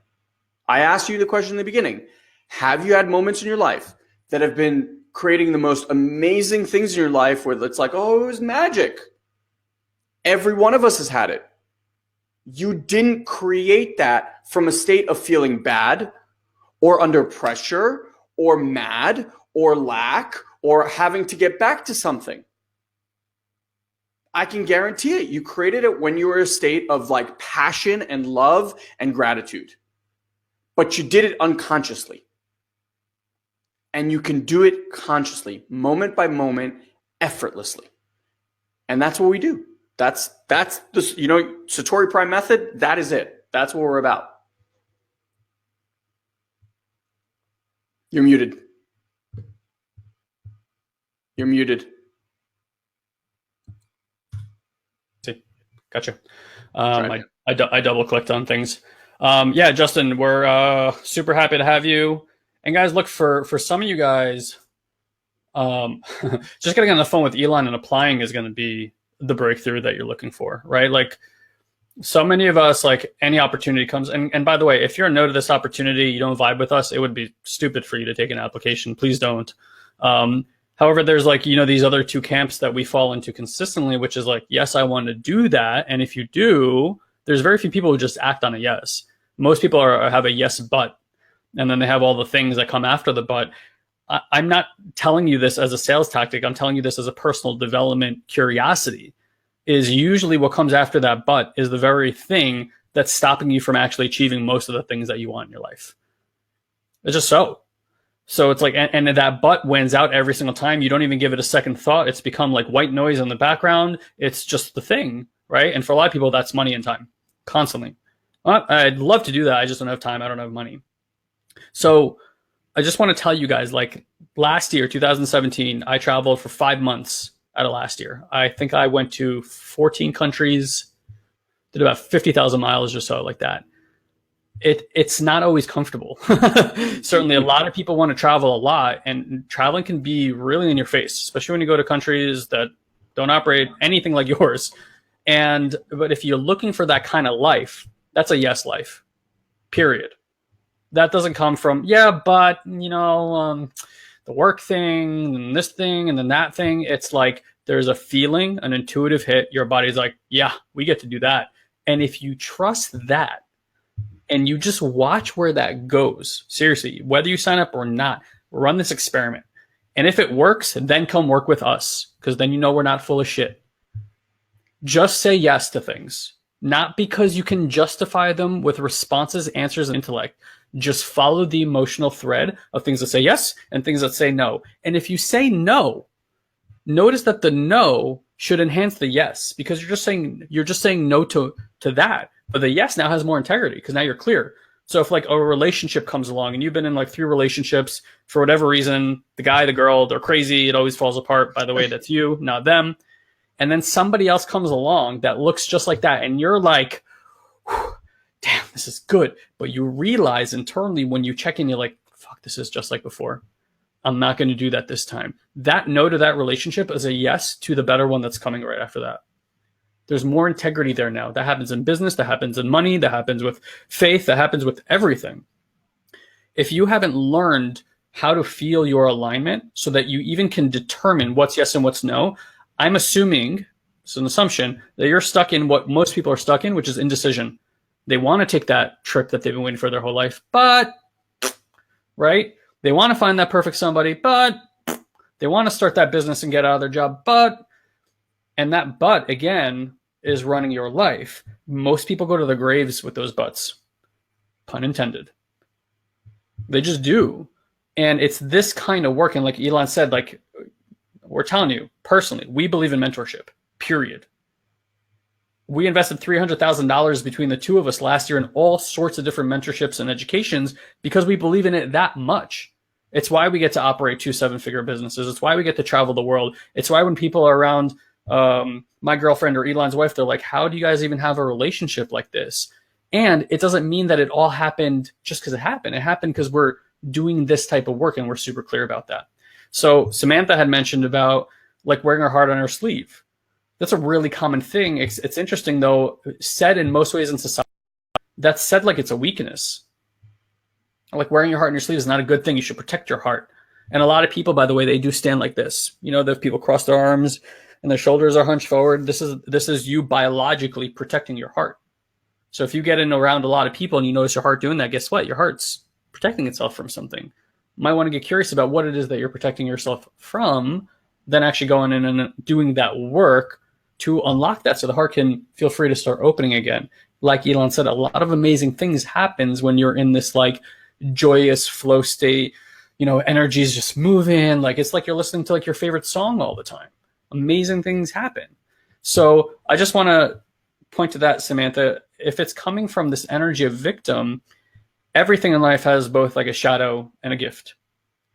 S1: I asked you the question in the beginning. Have you had moments in your life that have been creating the most amazing things in your life where it's like, oh, it was magic? Every one of us has had it. You didn't create that from a state of feeling bad or under pressure or mad or lack or having to get back to something. I can guarantee it. You created it when you were in a state of like passion and love and gratitude, but you did it unconsciously. And you can do it consciously, moment by moment, effortlessly. And that's what we do. That's the, Satori Prime method. That is it. That's what we're about. You're muted. You're muted.
S2: See, gotcha. I double clicked on things. Yeah, Justin, we're super happy to have you. And guys, look, for some of you guys, just getting on the phone with Elon and applying is going to be the breakthrough that you're looking for, right? Like, so many of us, like, any opportunity comes. And by the way, if you're no to this opportunity, you don't vibe with us, it would be stupid for you to take an application. Please don't. However, there's like, these other two camps that we fall into consistently, which is like, yes, I want to do that. And if you do, there's very few people who just act on a yes. Most people have a yes, but. And then they have all the things that come after the but. I'm not telling you this as a sales tactic. I'm telling you this as a personal development curiosity. Is usually what comes after that but is the very thing that's stopping you from actually achieving most of the things that you want in your life. It's just so. So it's like, and that but wins out every single time. You don't even give it a second thought. It's become like white noise in the background. It's just the thing, right? And for a lot of people, that's money and time, constantly. I'd love to do that. I just don't have time. I don't have money. So I just want to tell you guys, like, last year, 2017, I traveled for 5 months out of last year. I think I went to 14 countries, did about 50,000 miles or so, like that. It's not always comfortable. Certainly a lot of people want to travel a lot, and traveling can be really in your face, especially when you go to countries that don't operate anything like yours. But if you're looking for that kind of life, that's a yes life, period. That doesn't come from, yeah, but, the work thing and this thing and then that thing. It's like there's a feeling, an intuitive hit. Your body's like, yeah, we get to do that. And if you trust that and you just watch where that goes, seriously, whether you sign up or not, run this experiment. And if it works, then come work with us, because then we're not full of shit. Just say yes to things, not because you can justify them with responses, answers, and intellect. Just follow the emotional thread of things that say yes and things that say no. And if you say no, notice that the no should enhance the yes, because you're just saying no to that. But the yes now has more integrity because now you're clear. So if like a relationship comes along and you've been in like 3 relationships for whatever reason, the guy, the girl, they're crazy, it always falls apart. By the way, that's you, not them. And then somebody else comes along that looks just like that, and you're like, damn, this is good. But you realize internally when you check in, you're like, fuck, this is just like before. I'm not going to do that this time. That no to that relationship is a yes to the better one that's coming right after that. There's more integrity there now. That happens in business, that happens in money, that happens with faith, that happens with everything. If you haven't learned how to feel your alignment so that you even can determine what's yes and what's no, I'm assuming, it's an assumption, that you're stuck in what most people are stuck in, which is indecision. They want to take that trip that they've been waiting for their whole life, but, right? They want to find that perfect somebody, but they want to start that business and get out of their job, but, and that but, again, is running your life. Most people go to their graves with those buts. Pun intended. They just do. And it's this kind of work. And like Elon said, like, we're telling you, personally, we believe in mentorship, period. We invested $300,000 between the two of us last year in all sorts of different mentorships and educations because we believe in it that much. It's why we get to operate 2 7-figure businesses. It's why we get to travel the world. It's why when people are around my girlfriend or Elon's wife, they're like, how do you guys even have a relationship like this? And it doesn't mean that it all happened just because it happened. It happened because we're doing this type of work and we're super clear about that. So Samantha had mentioned about like wearing her heart on her sleeve. That's a really common thing. It's interesting though, said in most ways in society, that's said like it's a weakness. Like wearing your heart on your sleeve is not a good thing. You should protect your heart. And a lot of people, by the way, they do stand like this. You know, the people cross their arms and their shoulders are hunched forward. This is you biologically protecting your heart. So if you get in around a lot of people and you notice your heart doing that, guess what? Your heart's protecting itself from something. You might want to get curious about what it is that you're protecting yourself from, then actually going in and doing that work to unlock that so the heart can feel free to start opening again. Like Elon said, a lot of amazing things happens when you're in this like joyous flow state, you know, energy is just moving. Like it's like you're listening to like your favorite song all the time. Amazing things happen. So I just want to point to that, Samantha. If it's coming from this energy of victim, everything in life has both like a shadow and a gift,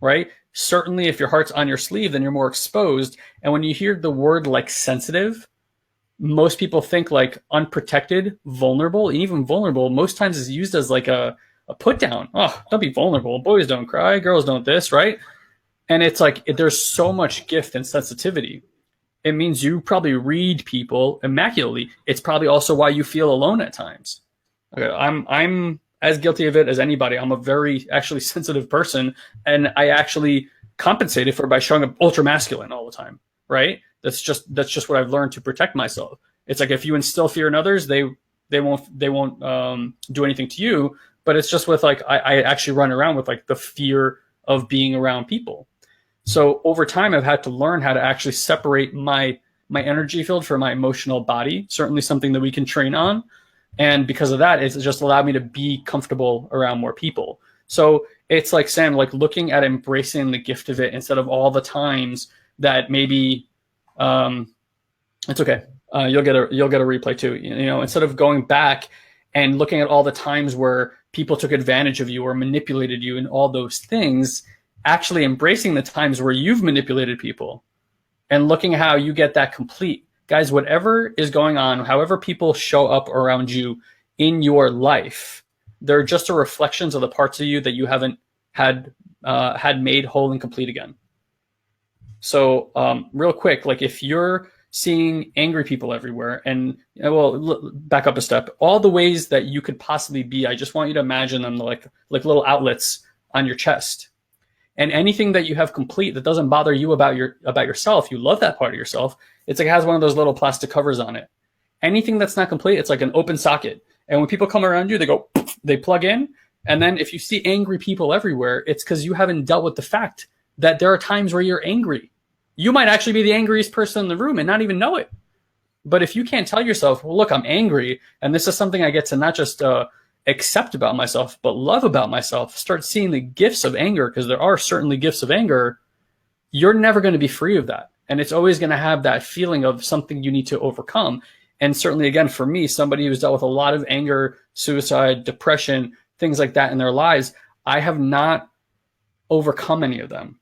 S2: right? Certainly if your heart's on your sleeve, then you're more exposed. And when you hear the word like sensitive, most people think like unprotected, vulnerable, and even vulnerable most times is used as like a put down. Oh, don't be vulnerable. Boys don't cry. Girls don't this, right? And it's like there's so much gift and sensitivity. It means you probably read people immaculately. It's probably also why you feel alone at times. Okay, I'm as guilty of it as anybody. I'm a very actually sensitive person, and I actually compensated for it by showing up ultra masculine all the time, right? That's just what I've learned to protect myself. It's like if you instill fear in others, they won't do anything to you. But it's just with like I actually run around with like the fear of being around people. So over time, I've had to learn how to actually separate my energy field from my emotional body. Certainly something that we can train on. And because of that, it's just allowed me to be comfortable around more people. So it's like Sam, like looking at embracing the gift of it instead of all the times that maybe it's okay. You'll get a replay too. You know, instead of going back and looking at all the times where people took advantage of you or manipulated you and all those things, actually embracing the times where you've manipulated people and looking at how you get that complete. Guys, whatever is going on, however people show up around you in your life, they're just a reflections of the parts of you that you haven't had made whole and complete again. So real quick, like if you're seeing angry people everywhere and, well, back up a step, all the ways that you could possibly be, I just want you to imagine them like little outlets on your chest. And anything that you have complete that doesn't bother you about yourself, you love that part of yourself, it's like it has one of those little plastic covers on it. Anything that's not complete, it's like an open socket. And when people come around you, they plug in. And then if you see angry people everywhere, it's because you haven't dealt with the fact that there are times where you're angry. You might actually be the angriest person in the room and not even know it. But if you can't tell yourself, well, look, I'm angry, and this is something I get to not just accept about myself, but love about myself, start seeing the gifts of anger, because there are certainly gifts of anger, you're never going to be free of that. And it's always going to have that feeling of something you need to overcome. And certainly, again, for me, somebody who's dealt with a lot of anger, suicide, depression, things like that in their lives, I have not overcome any of them.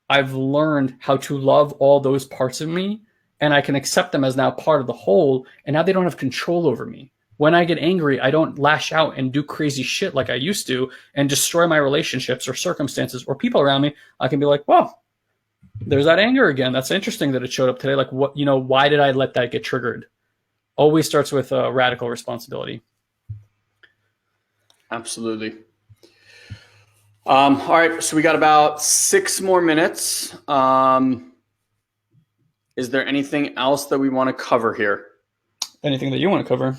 S2: I've learned how to love all those parts of me, and I can accept them as now part of the whole, and now they don't have control over me. When I get angry, I don't lash out and do crazy shit like I used to and destroy my relationships or circumstances or people around me. I can be like, well, there's that anger again. That's interesting that it showed up today. Like, what, why did I let that get triggered? Always starts with a radical responsibility.
S1: Absolutely. All right, so we got about 6 more minutes. Is there anything else that we want to cover here?
S2: Anything that you want to cover?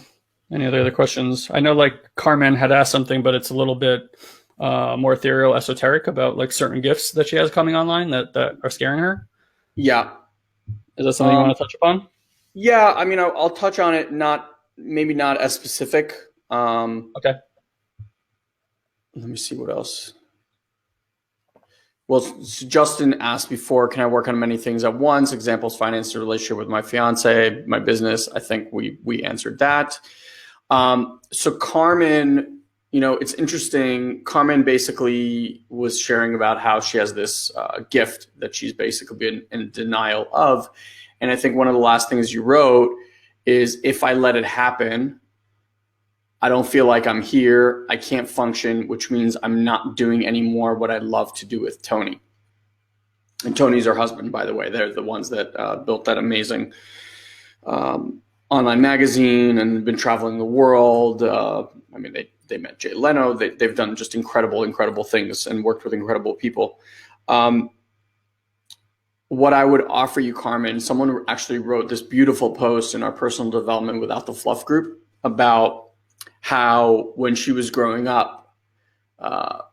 S2: Any other questions? I know like Carmen had asked something, but it's a little bit more ethereal, esoteric about like certain gifts that she has coming online that are scaring her.
S1: Yeah.
S2: Is that something you want to touch upon?
S1: Yeah, I mean, I'll touch on it. Maybe not as specific.
S2: Okay.
S1: Let me see what else. Well, Justin asked before, can I work on many things at once? Examples, finance, the relationship with my fiance, my business. I think we answered that. So Carmen, it's interesting. Carmen basically was sharing about how she has this gift that she's basically been in denial of. And I think one of the last things you wrote is, if I let it happen, I don't feel like I'm here. I can't function, which means I'm not doing anymore what I love to do with Tony. And Tony's her husband, by the way. They're the ones that built that amazing online magazine and been traveling the world. I mean, they met Jay Leno. They've done just incredible things and worked with incredible people. What I would offer you, Carmen, someone actually wrote this beautiful post in our personal development Without the Fluff group about how when she was growing up,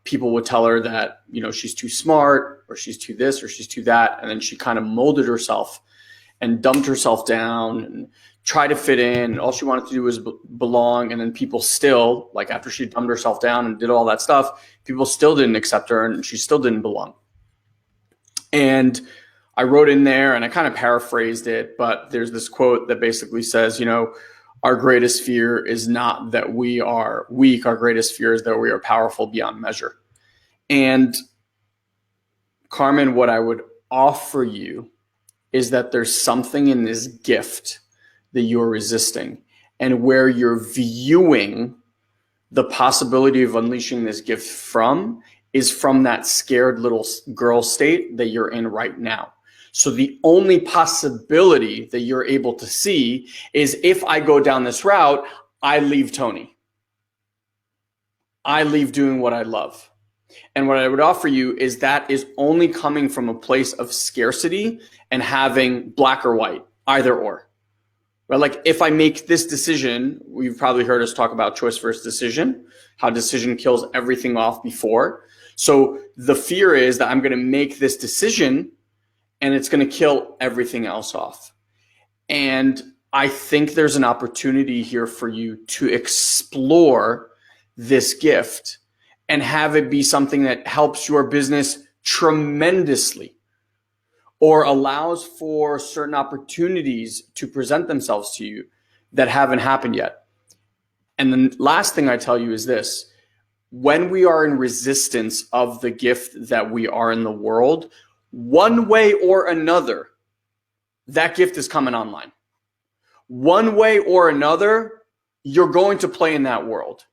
S1: people would tell her that, she's too smart, or she's too this, or she's too that. And then she kind of molded herself and dumped herself down and tried to fit in. And all she wanted to do was belong. And then people still, like after she dumbed herself down and did all that stuff, people still didn't accept her and she still didn't belong. And I wrote in there, and I kind of paraphrased it, but there's this quote that basically says, our greatest fear is not that we are weak. Our greatest fear is that we are powerful beyond measure. And Carmen, what I would offer you is that there's something in this gift that you're resisting, and where you're viewing the possibility of unleashing this gift from is from that scared little girl state that you're in right now. So the only possibility that you're able to see is, if I go down this route, I leave Tony. I leave doing what I love. And what I would offer you is that is only coming from a place of scarcity and having black or white, either or. Right? Like, if I make this decision, you've probably heard us talk about choice versus decision, how decision kills everything off before. So the fear is that I'm going to make this decision and it's going to kill everything else off. And I think there's an opportunity here for you to explore this gift and have it be something that helps your business tremendously, or allows for certain opportunities to present themselves to you that haven't happened yet. And the last thing I tell you is this: when we are in resistance of the gift that we are in the world, one way or another, that gift is coming online. One way or another, you're going to play in that world.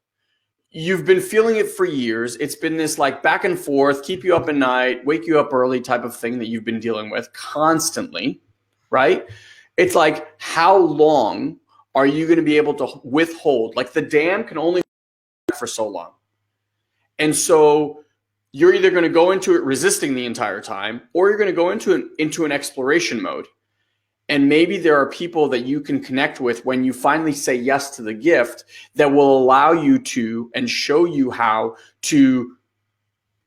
S1: You've been feeling it for years. It's been this like back and forth, keep you up at night, wake you up early type of thing that you've been dealing with constantly, right? It's like, how long are you going to be able to withhold? Like, the dam can only for so long. And so you're either going to go into it resisting the entire time, or you're going to go into an exploration mode. And maybe there are people that you can connect with when you finally say yes to the gift that will allow you to and show you how to,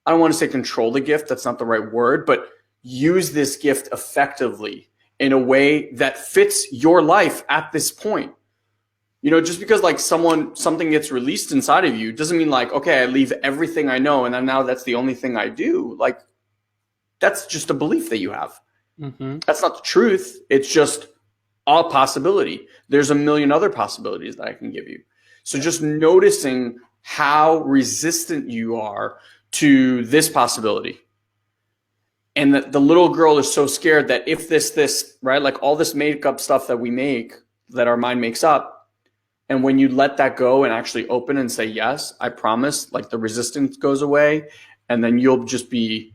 S1: I don't want to say control the gift, that's not the right word, but use this gift effectively in a way that fits your life at this point. You know, just because like something gets released inside of you doesn't mean like, okay, I leave everything I know and then now that's the only thing I do. Like that's just a belief that you have.
S2: Mm-hmm.
S1: That's not the truth. It's just a possibility. There's a million other possibilities that I can give you. So just noticing how resistant you are to this possibility. And that the little girl is so scared that if this, right, like all this makeup stuff that we make, that our mind makes up, and when you let that go and actually open and say, yes, I promise, like the resistance goes away, and then you'll just be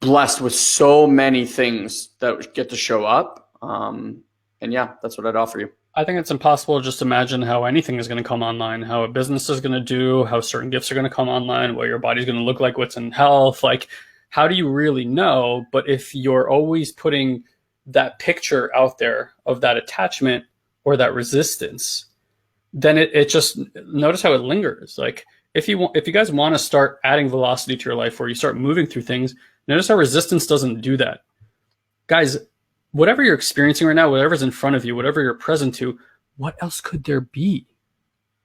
S1: blessed with so many things that get to show up. And yeah, that's what I'd offer you.
S2: I think it's impossible to just imagine how anything is going to come online, how a business is going to do, how certain gifts are going to come online, what your body's going to look like, what's in health. Like, how do you really know? But if you're always putting that picture out there of that attachment or that resistance, then it just, notice how it lingers. Like, if you guys want to start adding velocity to your life, where you start moving through things, notice how resistance doesn't do that. Guys, whatever you're experiencing right now, whatever's in front of you, whatever you're present to, what else could there be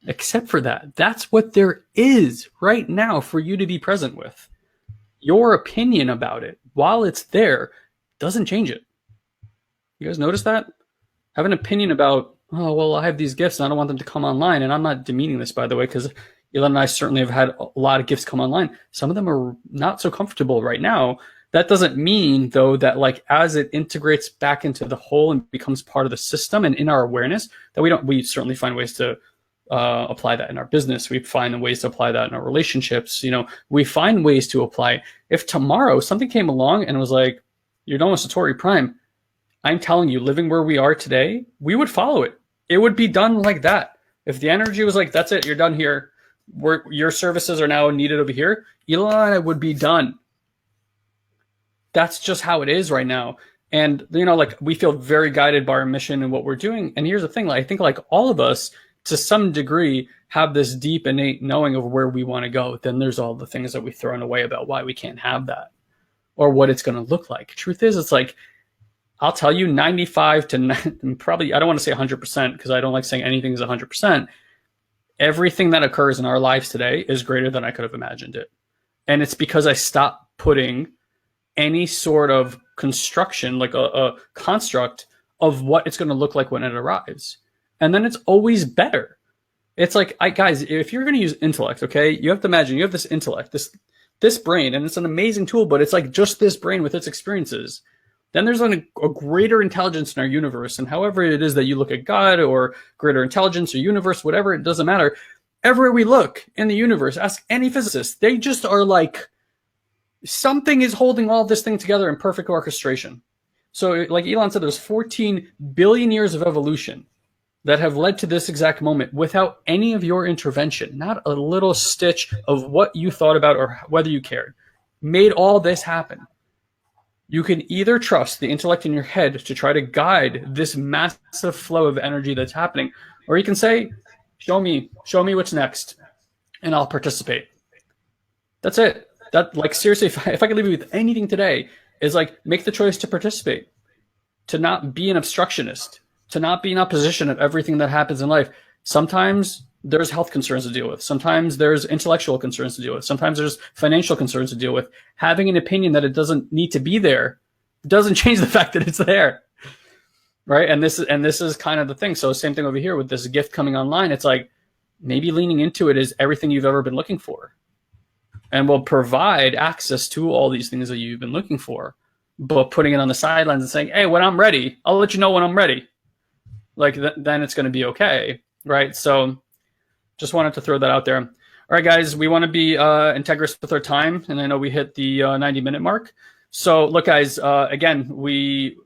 S2: except for that? That's what there is right now for you to be present with. Your opinion about it, while it's there, doesn't change it. You guys notice that? Have an opinion about, oh, well, I have these gifts and I don't want them to come online. And I'm not demeaning this, by the way, because Elon and I certainly have had a lot of gifts come online. Some of them are not so comfortable right now. That doesn't mean, though, that like as it integrates back into the whole and becomes part of the system and in our awareness, that we certainly find ways to apply that in our business. We find ways to apply that in our relationships. You know, we find ways to apply. If tomorrow something came along and was like, you're done with Satori Prime, I'm telling you, living where we are today, we would follow it. It would be done like that. If the energy was like, that's it, you're done here. Your services are now needed over here, Elon and I would be done. That's just how it is right now. And, you know, like we feel very guided by our mission and what we're doing. And here's the thing, like, I think like all of us to some degree have this deep innate knowing of where we want to go. Then there's all the things that we throw away about why we can't have that or what it's going to look like. Truth is, it's like, I'll tell you 95 to probably, I don't want to say 100% because I don't like saying anything is 100%. Everything that occurs in our lives today is greater than I could have imagined it. And it's because I stopped putting any sort of construction, like a construct of what it's going to look like when it arrives. And then it's always better. It's like, guys, if you're going to use intellect, okay, you have to imagine you have this intellect, this brain, and it's an amazing tool, but it's like just this brain with its experiences. Then there's a greater intelligence in our universe. And however it is that you look at God or greater intelligence or universe, whatever, it doesn't matter. Everywhere we look in the universe, ask any physicist, they just are like, something is holding all this thing together in perfect orchestration. So like Elon said, there's 14 billion years of evolution that have led to this exact moment without any of your intervention, not a little stitch of what you thought about or whether you cared, made all this happen. You can either trust the intellect in your head to try to guide this massive flow of energy that's happening, or you can say, show me what's next, and I'll participate. That's it. That, like, seriously, if I could leave you with anything today, is like, make the choice to participate, to not be an obstructionist, to not be in opposition of everything that happens in life. Sometimes there's health concerns to deal with. Sometimes there's intellectual concerns to deal with. Sometimes there's financial concerns to deal with. Having an opinion that it doesn't need to be there doesn't change the fact that it's there, right? And this is kind of the thing. So same thing over here with this gift coming online. It's like maybe leaning into it is everything you've ever been looking for, and will provide access to all these things that you've been looking for, but putting it on the sidelines and saying, hey, when I'm ready, I'll let you know when I'm ready. Like then it's going to be okay, right? So just wanted to throw that out there. All right, guys, we want to be integrous with our time, and I know we hit the 90-minute mark. So look, guys, again, we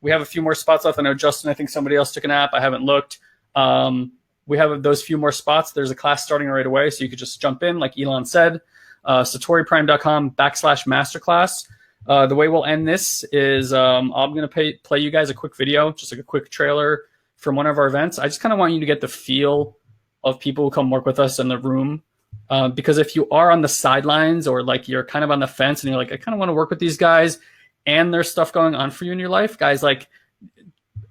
S2: have a few more spots left. I know Justin, I think somebody else took a nap. I haven't looked. We have those few more spots. There's a class starting right away, so you could just jump in, like Elon said. SatoriPrime.com/masterclass. The way we'll end this is I'm going to play you guys a quick video, just like a quick trailer from one of our events. I just kind of want you to get the feel of people who come work with us in the room. Because if you are on the sidelines or like you're kind of on the fence and you're like, I kind of want to work with these guys and there's stuff going on for you in your life, guys, like,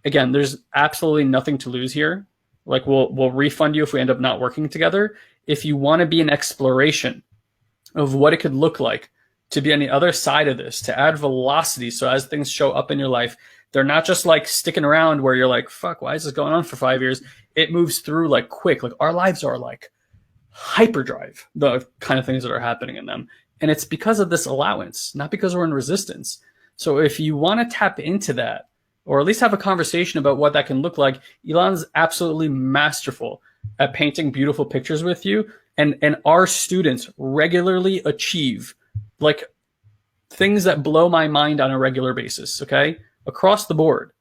S2: again, there's absolutely nothing to lose here. Like we'll refund you if we end up not working together. If you want to be an exploration of what it could look like to be on the other side of this, to add velocity, so as things show up in your life, they're not just like sticking around where you're like, fuck, why is this going on for 5 years? It moves through like quick. Like our lives are like hyperdrive, the kind of things that are happening in them. And it's because of this allowance, not because we're in resistance. So if you want to tap into that, or at least have a conversation about what that can look like, Elon's absolutely masterful at painting beautiful pictures with you. And our students regularly achieve like things that blow my mind on a regular basis, okay? Across the board.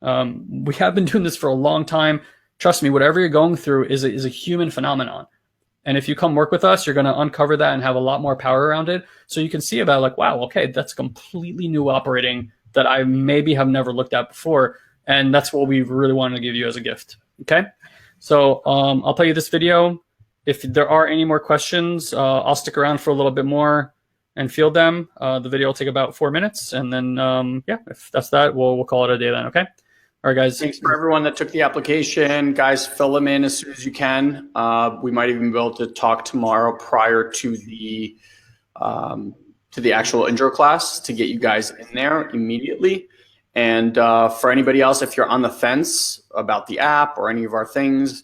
S2: We have been doing this for a long time. Trust me, whatever you're going through is a human phenomenon. And if you come work with us, you're going to uncover that and have a lot more power around it. So you can see about like, wow, okay, that's completely new operating that I maybe have never looked at before. And that's what we really wanted to give you as a gift. Okay. So I'll tell you this video. If there are any more questions, I'll stick around for a little bit more and field them. The video will take about 4 minutes. And then, yeah, if that's that, we'll call it a day then. Okay. All right, guys.
S1: Thanks for everyone that took the application. Guys, fill them in as soon as you can. We might even be able to talk tomorrow prior to the actual intro class to get you guys in there immediately. And for anybody else, if you're on the fence about the app or any of our things,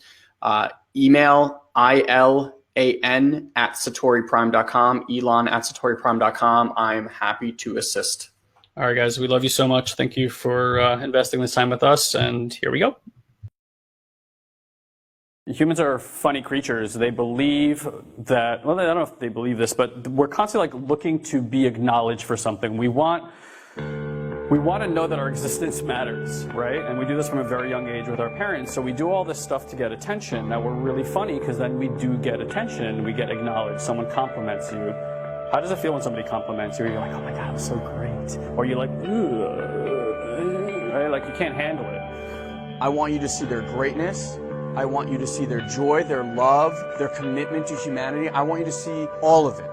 S1: email ilan@satoriprime.com, elon@satoriprime.com. I'm happy to assist.
S2: All right, guys, we love you so much. Thank you for investing this time with us, and here we go. Humans are funny creatures. They believe that, well, I don't know if they believe this, but we're constantly like looking to be acknowledged for something. We want to know that our existence matters, right? And we do this from a very young age with our parents. So we do all this stuff to get attention. Now we're really funny because then we do get attention. We get acknowledged. Someone compliments you. How does it feel when somebody compliments you? You're like, oh my God, that was so great. Or you're like, right? Like you can't handle it.
S1: I want you to see their greatness. I want you to see their joy, their love, their commitment to humanity. I want you to see all of it.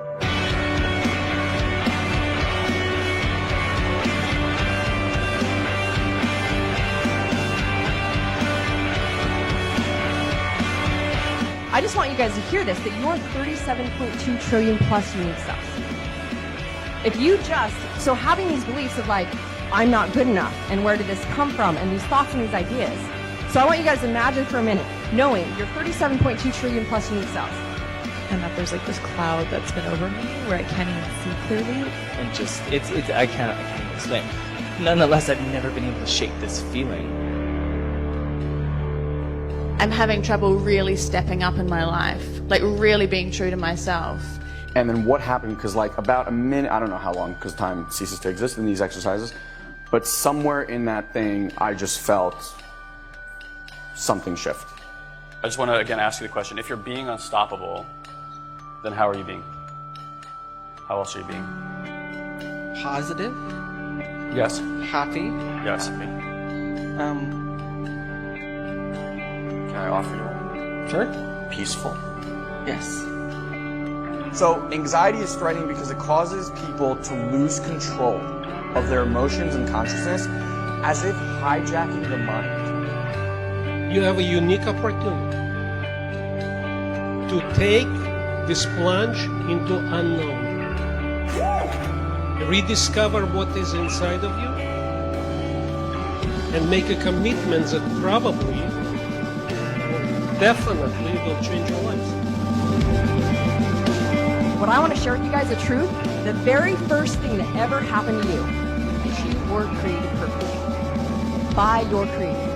S3: I just want you guys to hear this, that you're 37.2 trillion plus unique cells. If you just, so having these beliefs of like, I'm not good enough, and where did this come from, and these thoughts and these ideas. So I want you guys to imagine for a minute, knowing you're 37.2 trillion plus unique cells.
S4: And that there's like this cloud that's been over me where I can't even see clearly.
S5: And just, I can't even explain. Nonetheless, I've never been able to shake this feeling.
S6: I'm having trouble really stepping up in my life, like really being true to myself.
S1: And then what happened, because like about a minute, I don't know how long, because time ceases to exist in these exercises, but somewhere in that thing, I just felt something shift.
S2: I just want to, again, ask you the question. If you're being unstoppable, then how are you being? How else are you being?
S5: Positive,
S2: Yes.
S5: happy.
S2: Yes.
S1: Can I offer you
S5: Sure.
S1: peaceful?
S5: Yes.
S1: So anxiety is threatening because it causes people to lose control of their emotions and consciousness, as if hijacking the mind.
S7: You have a unique opportunity to take this plunge into unknown. Rediscover what is inside of you and make a commitment that probably, definitely will change your life.
S3: What I want to share with you guys the truth, the very first thing that ever happened to you is you were created perfectly by your creator,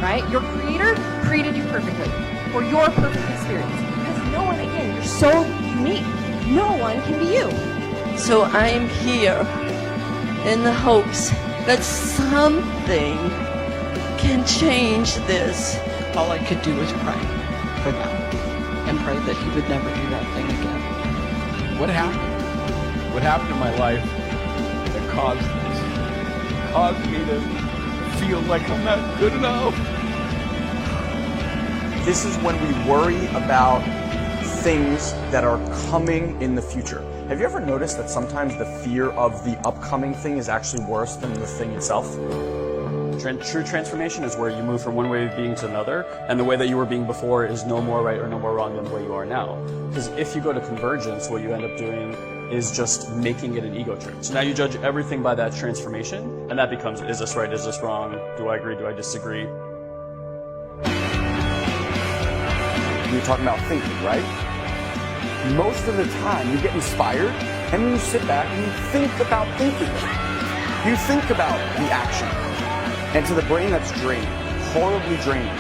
S3: right? Your creator created you perfectly for your perfect experience, because no one, again, you're so unique. No one can be you.
S8: So I'm here in the hopes that something can change this.
S5: All I could do was pray for now and pray that he would never do that thing again.
S9: What happened? What happened in my life that caused this? It caused me to feel like I'm not good enough.
S1: This is when we worry about things that are coming in the future. Have you ever noticed that sometimes the fear of the upcoming thing is actually worse than the thing itself?
S2: True transformation is where you move from one way of being to another, and the way that you were being before is no more right or no more wrong than the way you are now. Because if you go to convergence, what you end up doing is just making it an ego trip. So now you judge everything by that transformation, and that becomes, is this right, is this wrong, do I agree, do I disagree?
S10: You're talking about thinking, right? Most of the time you get inspired, and then you sit back and you think about thinking. You think about the action. And to the brain, that's draining, horribly draining.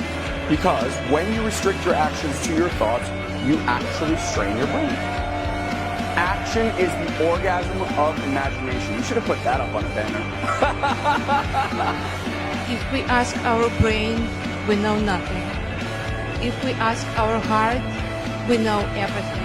S10: Because when you restrict your actions to your thoughts, you actually strain your brain. Action is the orgasm of imagination. You should have put that up on a banner.
S11: If we ask our brain, we know nothing. If we ask our heart, we know everything.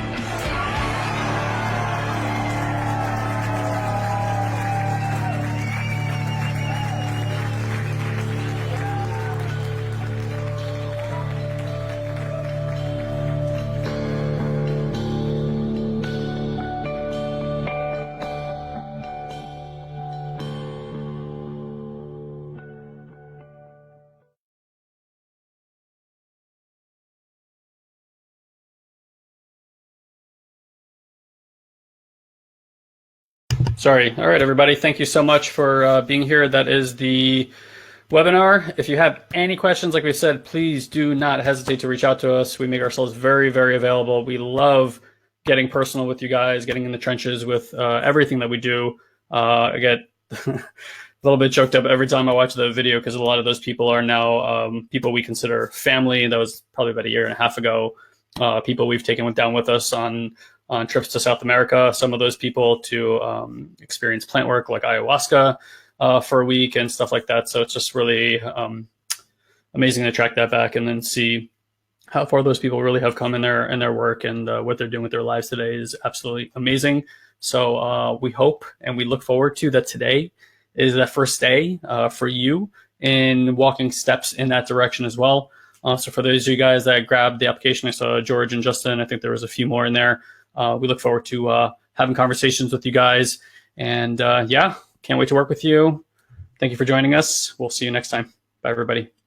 S2: Sorry. All right, everybody. Thank you so much for being here. That is the webinar. If you have any questions, like we said, please do not hesitate to reach out to us. We make ourselves very, very available. We love getting personal with you guys, getting in the trenches with everything that we do. I get a little bit choked up every time I watch the video because a lot of those people are now people we consider family. That was probably about a year and a half ago. People we've taken down with us on trips to South America, some of those people to experience plant work like ayahuasca for a week and stuff like that. So it's just really amazing to track that back and then see how far those people really have come in their work, and what they're doing with their lives today is absolutely amazing. So we hope and we look forward to that today is that first day for you in walking steps in that direction as well. So for those of you guys that grabbed the application, I saw George and Justin, I think there was a few more in there. We look forward to having conversations with you guys. And yeah, can't wait to work with you. Thank you for joining us. We'll see you next time. Bye, everybody.